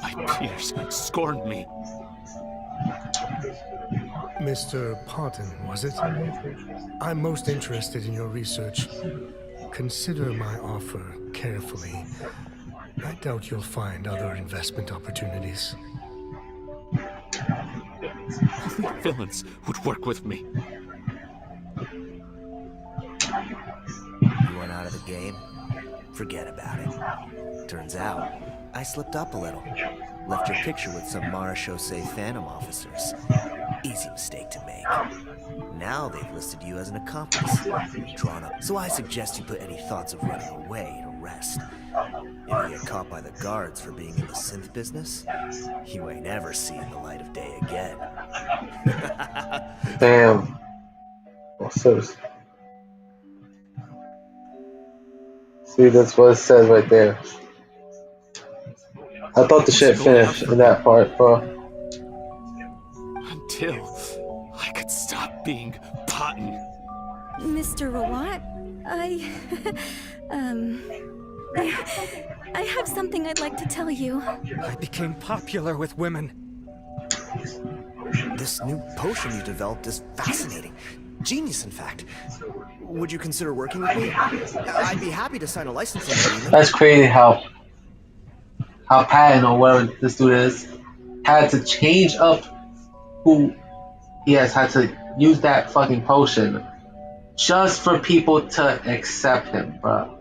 My peers scorned me. Mr. Potton, was it? I'm most interested in your research. Consider my offer carefully. I doubt you'll find other investment opportunities. Only villains would work with me. You want out of the game? Forget about it. Turns out, I slipped up a little. Left your picture with some Marechaussee Phantom officers. Easy mistake to make. Now they've listed you as an accomplice. Drawn up. So I suggest you put any thoughts of running away to rest. If you get caught by the guards for being in the synth business, you ain't ever seeing the light of day again. Damn. Oh, so see, that's what it says right there. I thought the shit finished in that part, bro. Until I could stop being Potton. Mr. Rawat, I have something I'd like to tell you. I became popular with women. This new potion you developed is fascinating. Genius, in fact. Would you consider working with me? I'd be happy to sign a licensing agreement. That's crazy how Patton or whatever this dude is had to change up who he has had to use that fucking potion just for people to accept him, bro.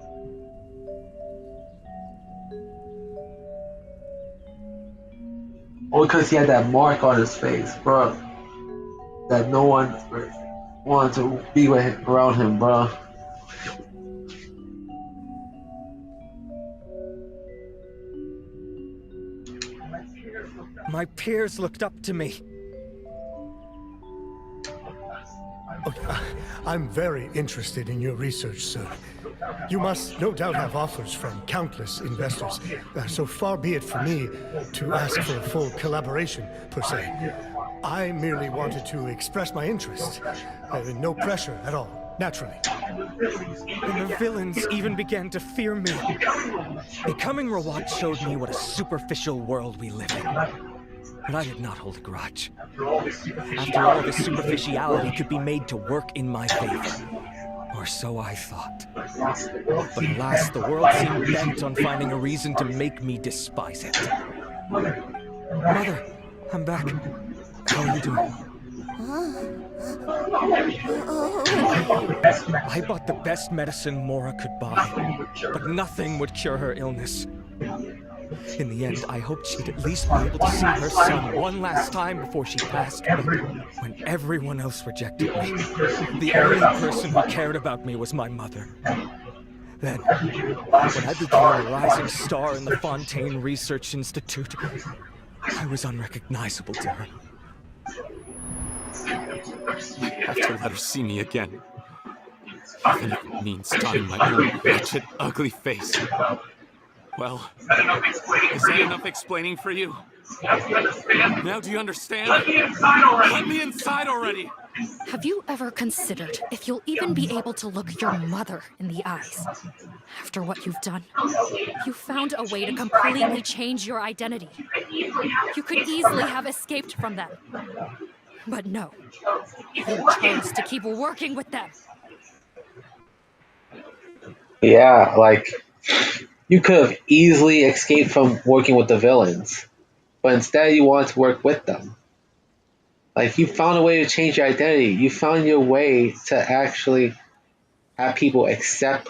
Or because he had that mark on his face, bro. That no one wanted to be with him, around him, bro. My peers looked up to me. I'm very interested in your research, sir. You must no doubt have offers from countless investors. So far be it from me to ask for a full collaboration, per se. I merely wanted to express my interest. No pressure at all. Naturally. And the villains even began to fear me. Becoming Rawat showed me what a superficial world we live in. And I did not hold a grudge. After all, this superficiality could be made to work in my favor. Or so I thought. But alas, the world seemed bent on finding a reason to make me despise it. Mother, I'm back. How are you doing? I bought the best medicine Mora could buy, but nothing would cure her illness. In the end, I hoped she'd at least be able to see her son one last time before she passed, but when everyone else rejected me, the only person who cared about me was my mother. Then, when I became a rising star in the Fontaine Research Institute, I was unrecognizable to her. I have to let her see me again. Even if it means dyeing my own wretched, ugly face. Well, is that enough explaining for you? Now do you understand? Let me inside already! Have you ever considered if you'll even be able to look your mother in the eyes? After what you've done, you found a way to completely change your identity. You could easily have escaped from them. But no, you chose to keep working with them. Yeah, like, you could have easily escaped from working with the villains, but instead you want to work with them. Like, you found a way to change your identity. You found your way to actually have people accept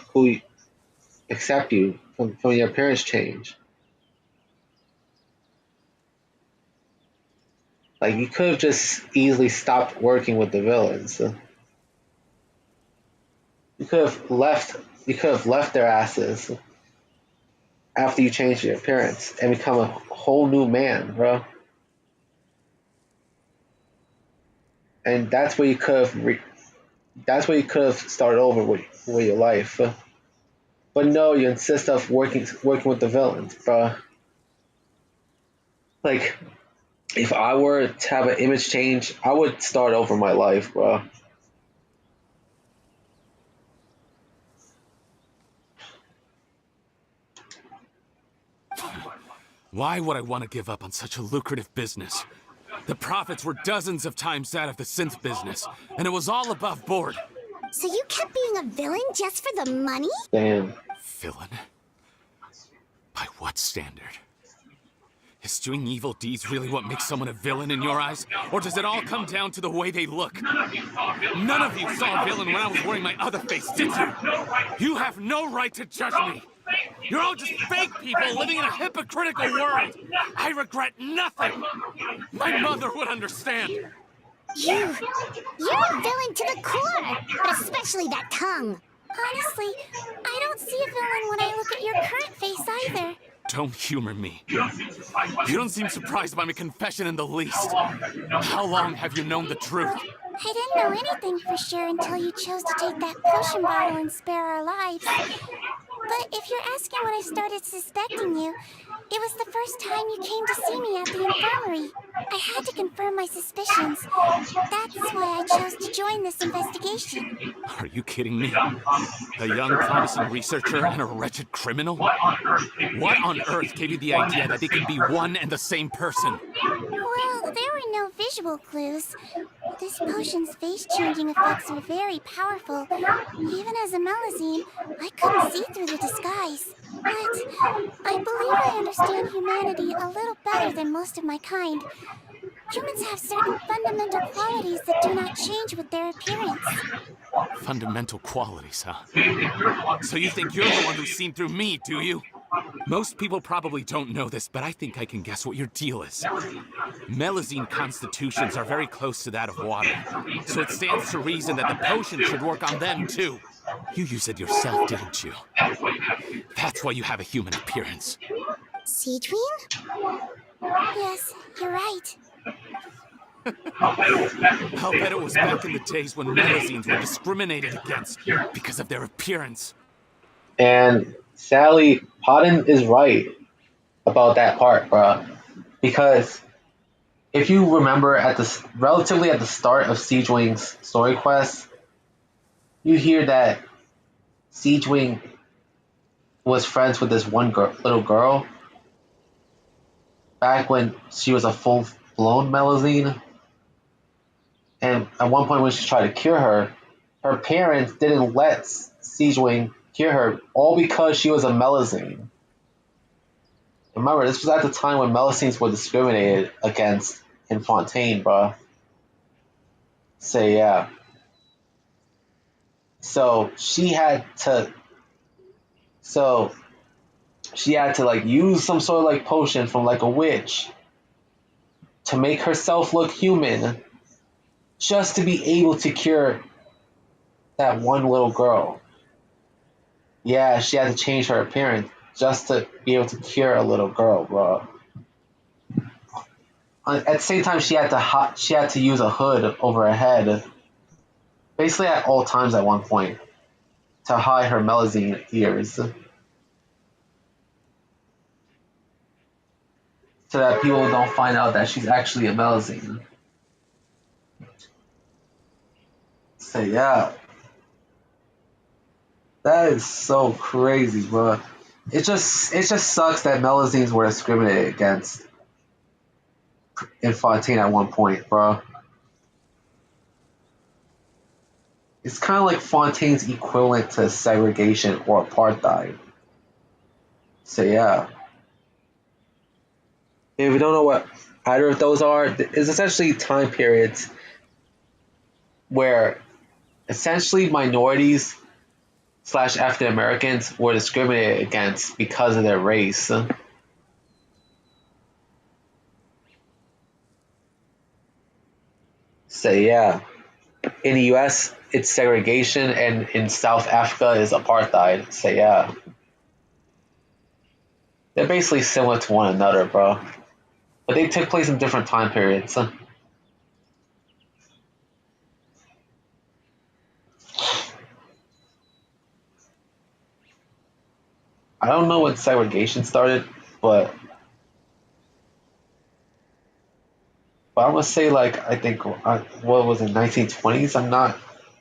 you from your appearance change. Like, you could have just easily stopped working with the villains. You could have left their asses after you changed your appearance and become a whole new man, bro. And that's where you could have started over with your life. But no, you insist of working with the villains, bro. Like, if I were to have an image change, I would start over my life, bro. Why would I want to give up on such a lucrative business? The profits were dozens of times that of the synth business, and it was all above board. So you kept being a villain just for the money? Damn. Villain? By what standard? Is doing evil deeds really what makes someone a villain in your eyes? Or does it all come down to the way they look? None of you saw a villain when I was wearing my other face, did you? You have no right to judge me! You're all just fake people living in a hypocritical world! I regret nothing! My mother would understand! You're a villain to the core, but especially that tongue. Honestly, I don't see a villain when I look at your current face either. Don't humor me. You don't seem surprised by my confession in the least. How long have you known the truth? I didn't know anything for sure until you chose to take that potion bottle and spare our lives. But if you're asking when I started suspecting you, it was the first time you came to see me at the infirmary. I had to confirm my suspicions. That's why I chose to join this investigation. Are you kidding me? A young, promising researcher and a wretched criminal? What on earth gave you the idea that they could be one and the same person? Well, there were no visual clues. This potion's face-changing effects are very powerful. Even as a Melazine, I couldn't see through the disguise. But I believe I understand humanity a little better than most of my kind. Humans have certain fundamental qualities that do not change with their appearance. Fundamental qualities, huh? So you think you're the one who's seen through me, do you? Most people probably don't know this, but I think I can guess what your deal is. Melazine constitutions are very close to that of water, so it stands to reason that the potion should work on them, too. You use it yourself, didn't you? That's why you have a human appearance. Seedween? Yes, you're right. I'll bet it was back in the days when Melazines were discriminated against because of their appearance. And Sally, Podden is right about that part, bro. Because if you remember relatively at the start of Siegewing's story quest, you hear that Siegewing was friends with this one little girl back when she was a full blown Melusine. And at one point when she tried to cure her, her parents didn't let Siegewing cure her, all because she was a Melusine. Remember, this was at the time when Melusines were discriminated against in Fontaine, bruh. So yeah. So she had to so she had to like use some sort of like potion from like a witch to make herself look human just to be able to cure that one little girl. Yeah, she had to change her appearance just to be able to cure a little girl, bro. At the same time, she had to use a hood over her head, basically at all times at one point, to hide her Melusine ears, so that people don't find out that she's actually a Melusine. So yeah, that is so crazy, bro. It just sucks that Melusines were discriminated against in Fontaine at one point, bro. It's kind of like Fontaine's equivalent to segregation or apartheid. So yeah, if you don't know what either of those are, it's essentially time periods where essentially minorities slash African Americans were discriminated against because of their race. So yeah, in the U.S. it's segregation, and in South Africa is apartheid. So yeah, they're basically similar to one another, bro. But they took place in different time periods. I don't know when segregation started, but I'm gonna say like I think what was it, 1920s? I'm not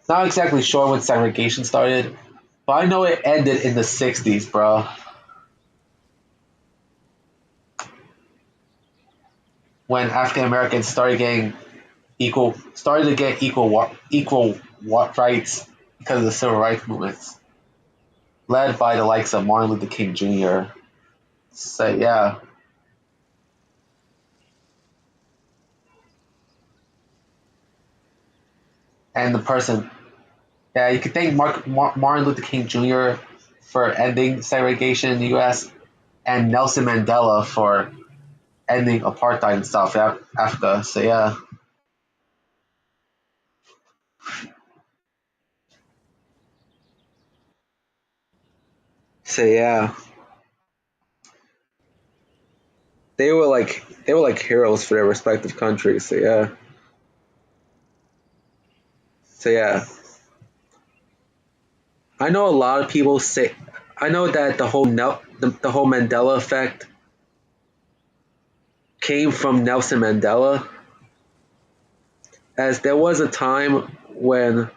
exactly sure when segregation started, but I know it ended in the 60s, bro. When African Americans started to get equal rights because of the civil rights movements, led by the likes of Martin Luther King Jr. So yeah, and the person, yeah, you could thank Martin Luther King Jr. for ending segregation in the U.S. and Nelson Mandela for ending apartheid in South Africa. So yeah, so yeah, they were like heroes for their respective countries. So yeah, so yeah. I know a lot of people say. I know that the whole Mandela effect came from Nelson Mandela, as there was a time when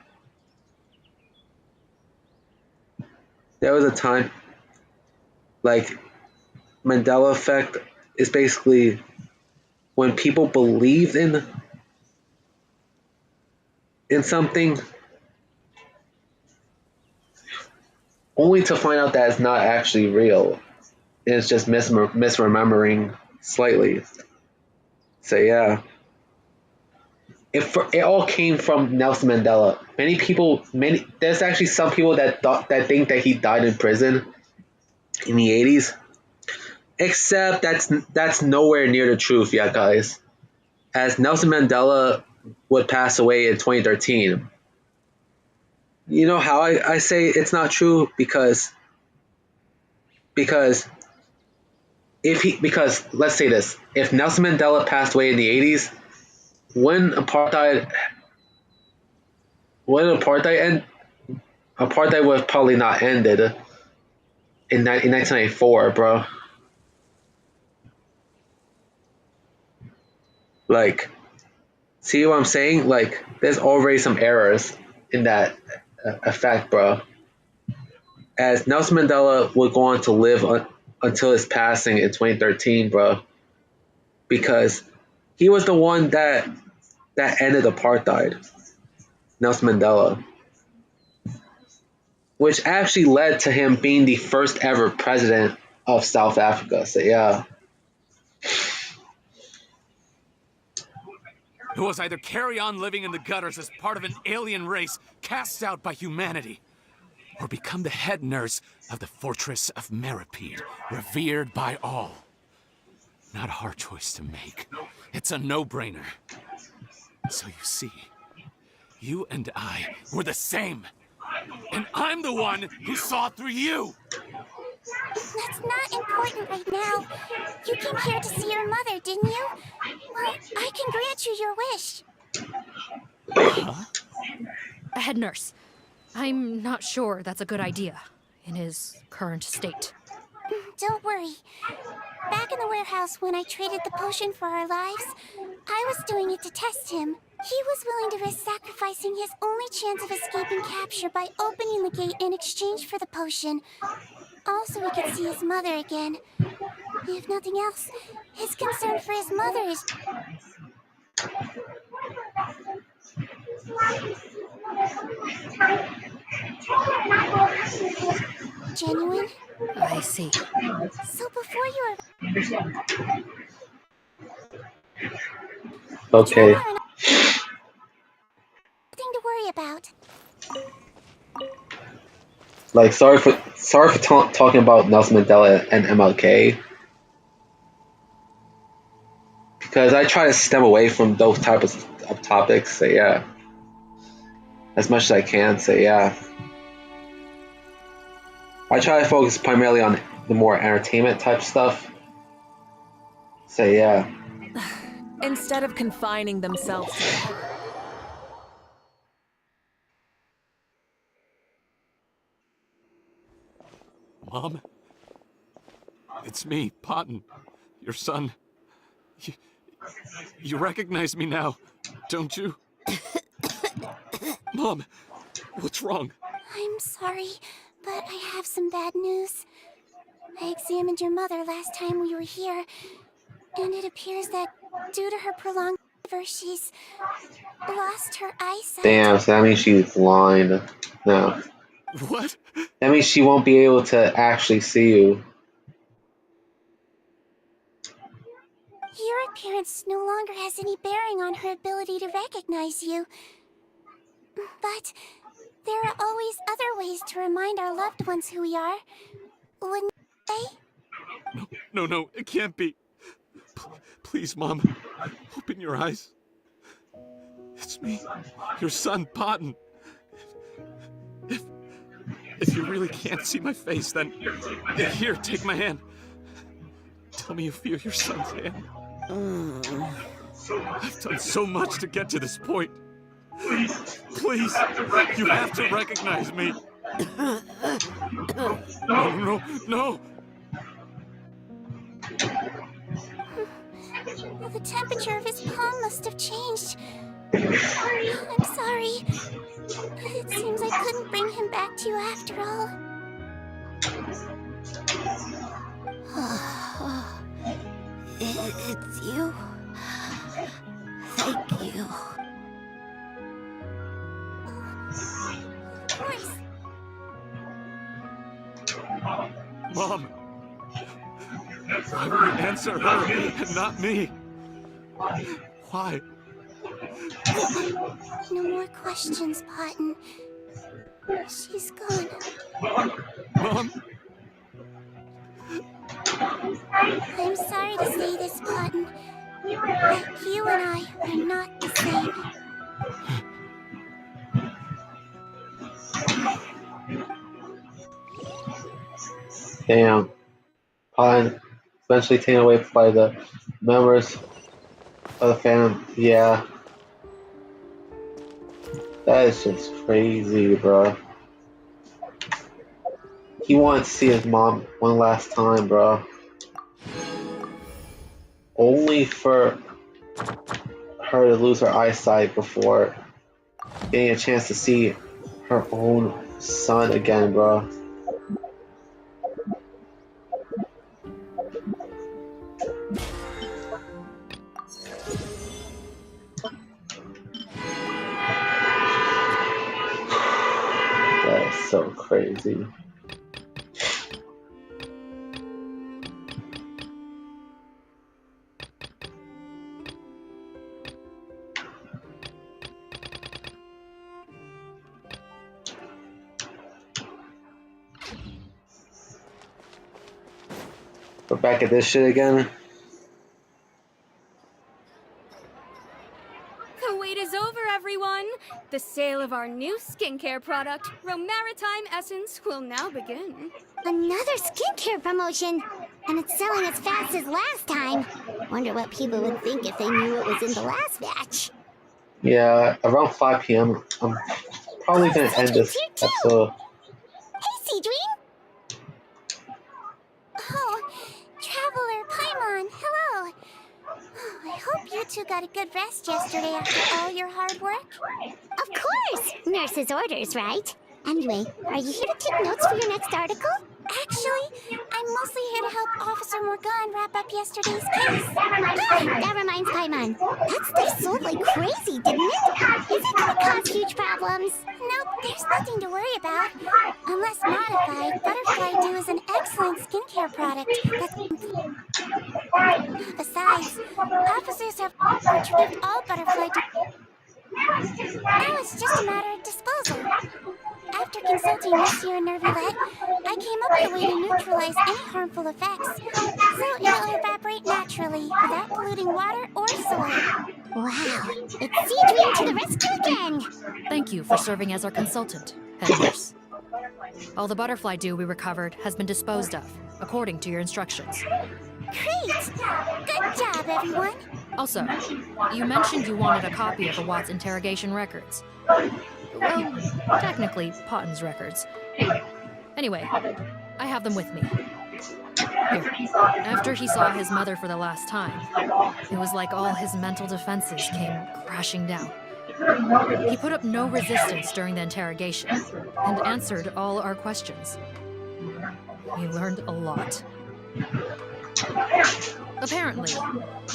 there was a time like Mandela effect is basically when people believed in something only to find out that it's not actually real. It's just misremembering slightly. So yeah, it all came from Nelson Mandela. There's actually some people that think that he died in prison in the 80s. Except that's nowhere near the truth, yeah, guys. As Nelson Mandela would pass away in 2013. You know how I say it's not true? Because because let's say this, if Nelson Mandela passed away in the 80s, when apartheid end, apartheid would have probably not ended in 1994, bro. Like, see what I'm saying? Like, there's already some errors in that effect, bro. As Nelson Mandela would go on to live until his passing in 2013, bro, because he was the one that ended apartheid. Nelson Mandela, which actually led to him being the first ever president of South Africa. So yeah. It was either carry on living in the gutters as part of an alien race cast out by humanity, or become the head nurse of the fortress of Meripede, revered by all. Not a hard choice to make. It's a no-brainer. So you see, you and I were the same. And I'm the one who saw through you! That's not important right now. You came here to see your mother, didn't you? Well, I can grant you your wish. Huh? Head nurse, I'm not sure that's a good idea in his current state. Don't worry. Back in the warehouse when I traded the potion for our lives, I was doing it to test him. He was willing to risk sacrificing his only chance of escaping capture by opening the gate in exchange for the potion. Also, he could see his mother again. If nothing else, his concern for his mother is... genuine? I see. So before you were... Okay. Nothing to worry about. Like, sorry for talking about Nelson Mandela and MLK, because I try to stem away from those types of topics. So yeah, as much as I can. So yeah, I try to focus primarily on the more entertainment type stuff. So yeah. Instead of confining themselves to Mom? It's me, Potton, your son. You recognize me now, don't you? Mom, what's wrong? I'm sorry, but I have some bad news. I examined your mother last time we were here, and it appears that due to her prolonged fever, she's lost her eyesight. Damn, so that means she's blind now. What? That means she won't be able to actually see you. Your appearance no longer has any bearing on her ability to recognize you. But there are always other ways to remind our loved ones who we are. Wouldn't they? No, it can't be. Please, Mom, open your eyes. It's me, your son, Potton. If you really can't see my face, then here, take my hand. Tell me you feel your son's hand. I've done so much to get to this point. Please, you have to recognize me. No. The temperature of his palm must have changed. I'm sorry. It seems I couldn't bring him back to you after all. It's you. Thank you. Of course. Mom, why would you answer her and not me? Why? No more questions, Potton. She's gone. Mom? I'm sorry to say this, Potton, but you and I are not the same. Damn. Potton eventually taken away by the members of the family. Yeah. That is just crazy, bro. He wanted to see his mom one last time, bro. Only for her to lose her eyesight before getting a chance to see Her own son again, bro. That's so crazy. We're back at this shit again. The wait is over, everyone! The sale of our new skincare product, Romaritime Essence, will now begin. Another skincare promotion! And it's selling as fast as last time. Wonder what people would think if they knew it was in the last batch. Yeah, around 5 p.m. I'm probably gonna end this episode. Hey, Seedream! Oh, Traveler Paimon, hello! Oh, I hope you two got a good rest yesterday after all your hard work. Of course! Nurse's orders, right? Anyway, are you here to take notes for your next article? Actually, I'm mostly here to help Officer Morgan wrap up yesterday's case. That reminds Paimon. That stuff sold like crazy, didn't it? Is it gonna cause huge problems? Nope, there's nothing to worry about. Unless modified, Butterfly Dew is an excellent skincare product Besides, officers have retrieved all Butterfly Dew. Now it's just a matter of disposal. After consulting Monsieur and Nervulette, I came up with a way to neutralize any harmful effects, so it'll evaporate naturally without polluting water or soil. Wow, it's Seedream to the rescue again! Thank you for serving as our consultant, head nurse. All the butterfly dew we recovered has been disposed of, according to your instructions. Great! Good job, everyone! Also, you mentioned you wanted a copy of Watt's interrogation records. Well, technically, Potten's records. Anyway, I have them with me. Here. After he saw his mother for the last time, it was like all his mental defenses came crashing down. He put up no resistance during the interrogation and answered all our questions. He learned a lot. Apparently,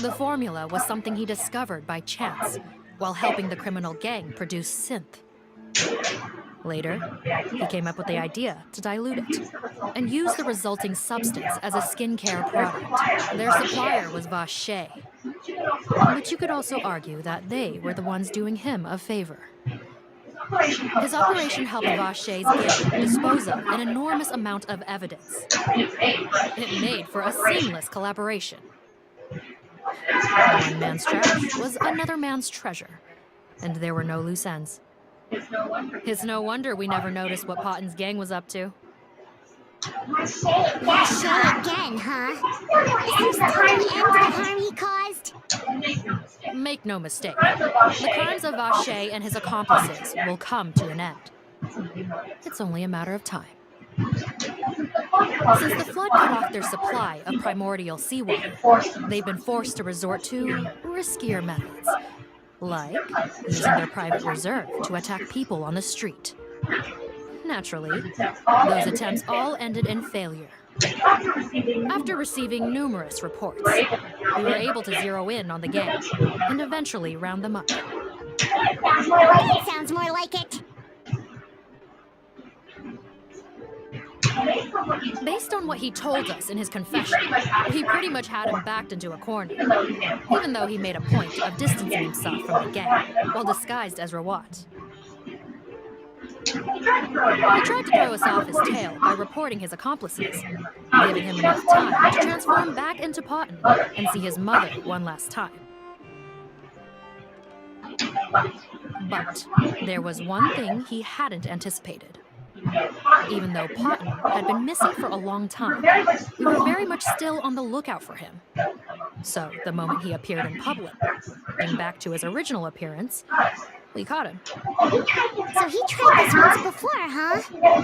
the formula was something he discovered by chance while helping the criminal gang produce synth. Later, he came up with the idea to dilute it and use the resulting substance as a skincare product. Their supplier was Vache. But you could also argue that they were the ones doing him a favor. His operation helped Vache's gang dispose of an enormous amount of evidence. It made for a seamless collaboration. One man's trash was another man's treasure, and there were no loose ends. It's no wonder we never noticed what Potten's gang was up to. Vache again, huh? Is this time the end to the harm he caused? Make no mistake, the crimes of Vache and his accomplices will come to an end. It's only a matter of time. Since the flood cut off their supply of primordial seawater, they've been forced to resort to riskier methods, like using their private reserve to attack people on the street. Naturally, those attempts all ended in failure. After receiving numerous reports, we were able to zero in on the gang and eventually round them up. That sounds more like it. Based on what he told us in his confession, we pretty much had him backed into a corner, even though he made a point of distancing himself from the gang while disguised as Rawat. He tried to throw us off his tail by reporting his accomplices, giving him enough time to transform back into Potten and see his mother one last time. But there was one thing he hadn't anticipated. Even though Potten had been missing for a long time, we were very much still on the lookout for him. So the moment he appeared in public, getting back to his original appearance, we caught him. So he tried this once before, huh?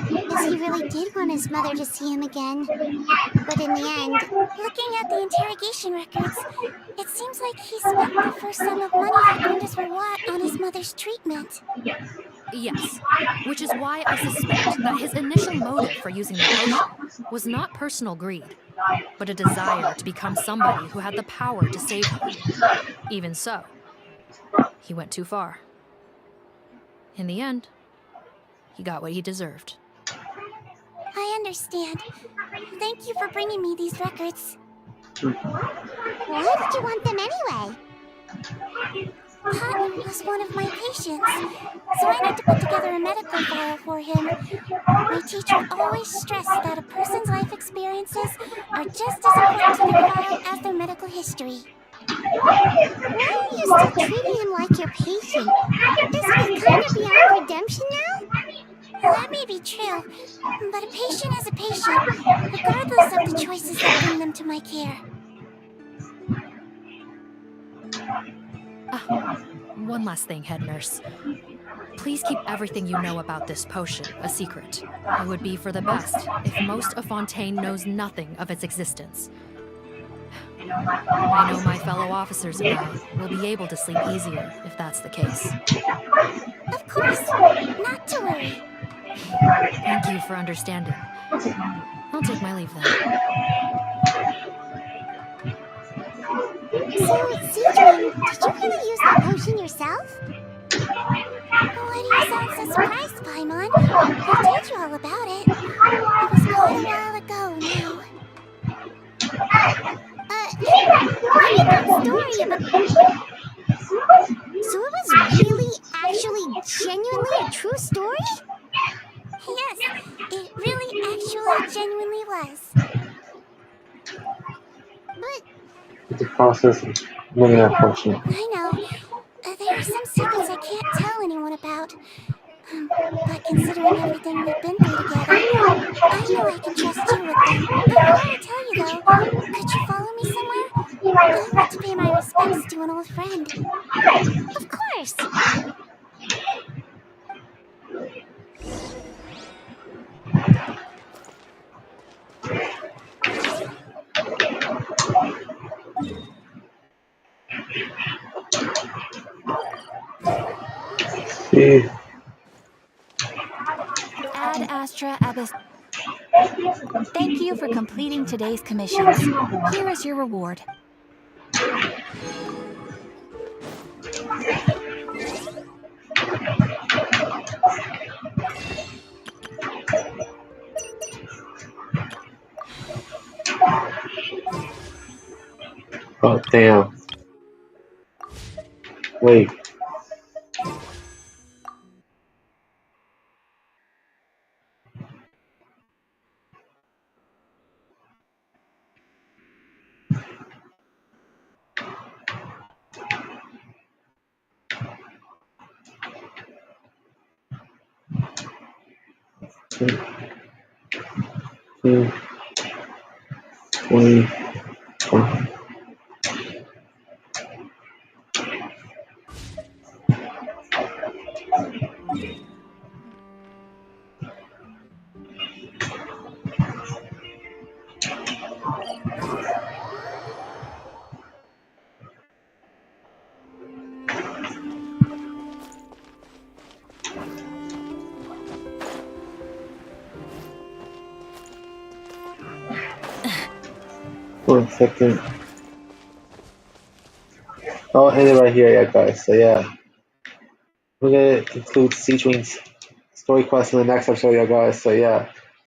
Because he really did want his mother to see him again. But in the end, looking at the interrogation records, it seems like he spent the first sum of money he earned as reward on his mother's treatment. Yes, which is why I suspect that his initial motive for using the potion was not personal greed, but a desire to become somebody who had the power to save her. Even so, he went too far. In the end, he got what he deserved. I understand. Thank you for bringing me these records. Why did you want them anyway? Cotton was one of my patients, so I need to put together a medical file for him. My teacher always stressed that a person's life experiences are just as important to their file as their medical history. Why are you still treating him like your patient? Isn't he kind of beyond redemption now? That may be true, but a patient is a patient, regardless of the choices that bring them to my care. One last thing, head nurse. Please keep everything you know about this potion a secret. It would be for the best if most of Fontaine knows nothing of its existence. I know my fellow officers and I will be able to sleep easier if that's the case. Of course, not to worry. Thank you for understanding. I'll take my leave then. So, Cedric, did you really use that potion yourself? Why do you sound so surprised, Paimon? I told you all about it. It was quite a while ago now. You mean that story about... So it was really, actually, genuinely a true story? Yes, it really, actually, genuinely was. But... The process of winning that potion. I know. There are some secrets I can't tell anyone about. But considering everything we've been through together, I know I can trust you with them. Before I tell you though, could you follow me somewhere? I want to pay my respects to an old friend. Of course! See. Ad Astra Abyss. Thank you for completing today's commissions. Here is your reward. Oh, damn. Wait. Okay. 20. One second. I'll end it right here, yeah, guys. So yeah, we're gonna conclude Siegewing's story quest in the next episode, yeah, guys. So yeah.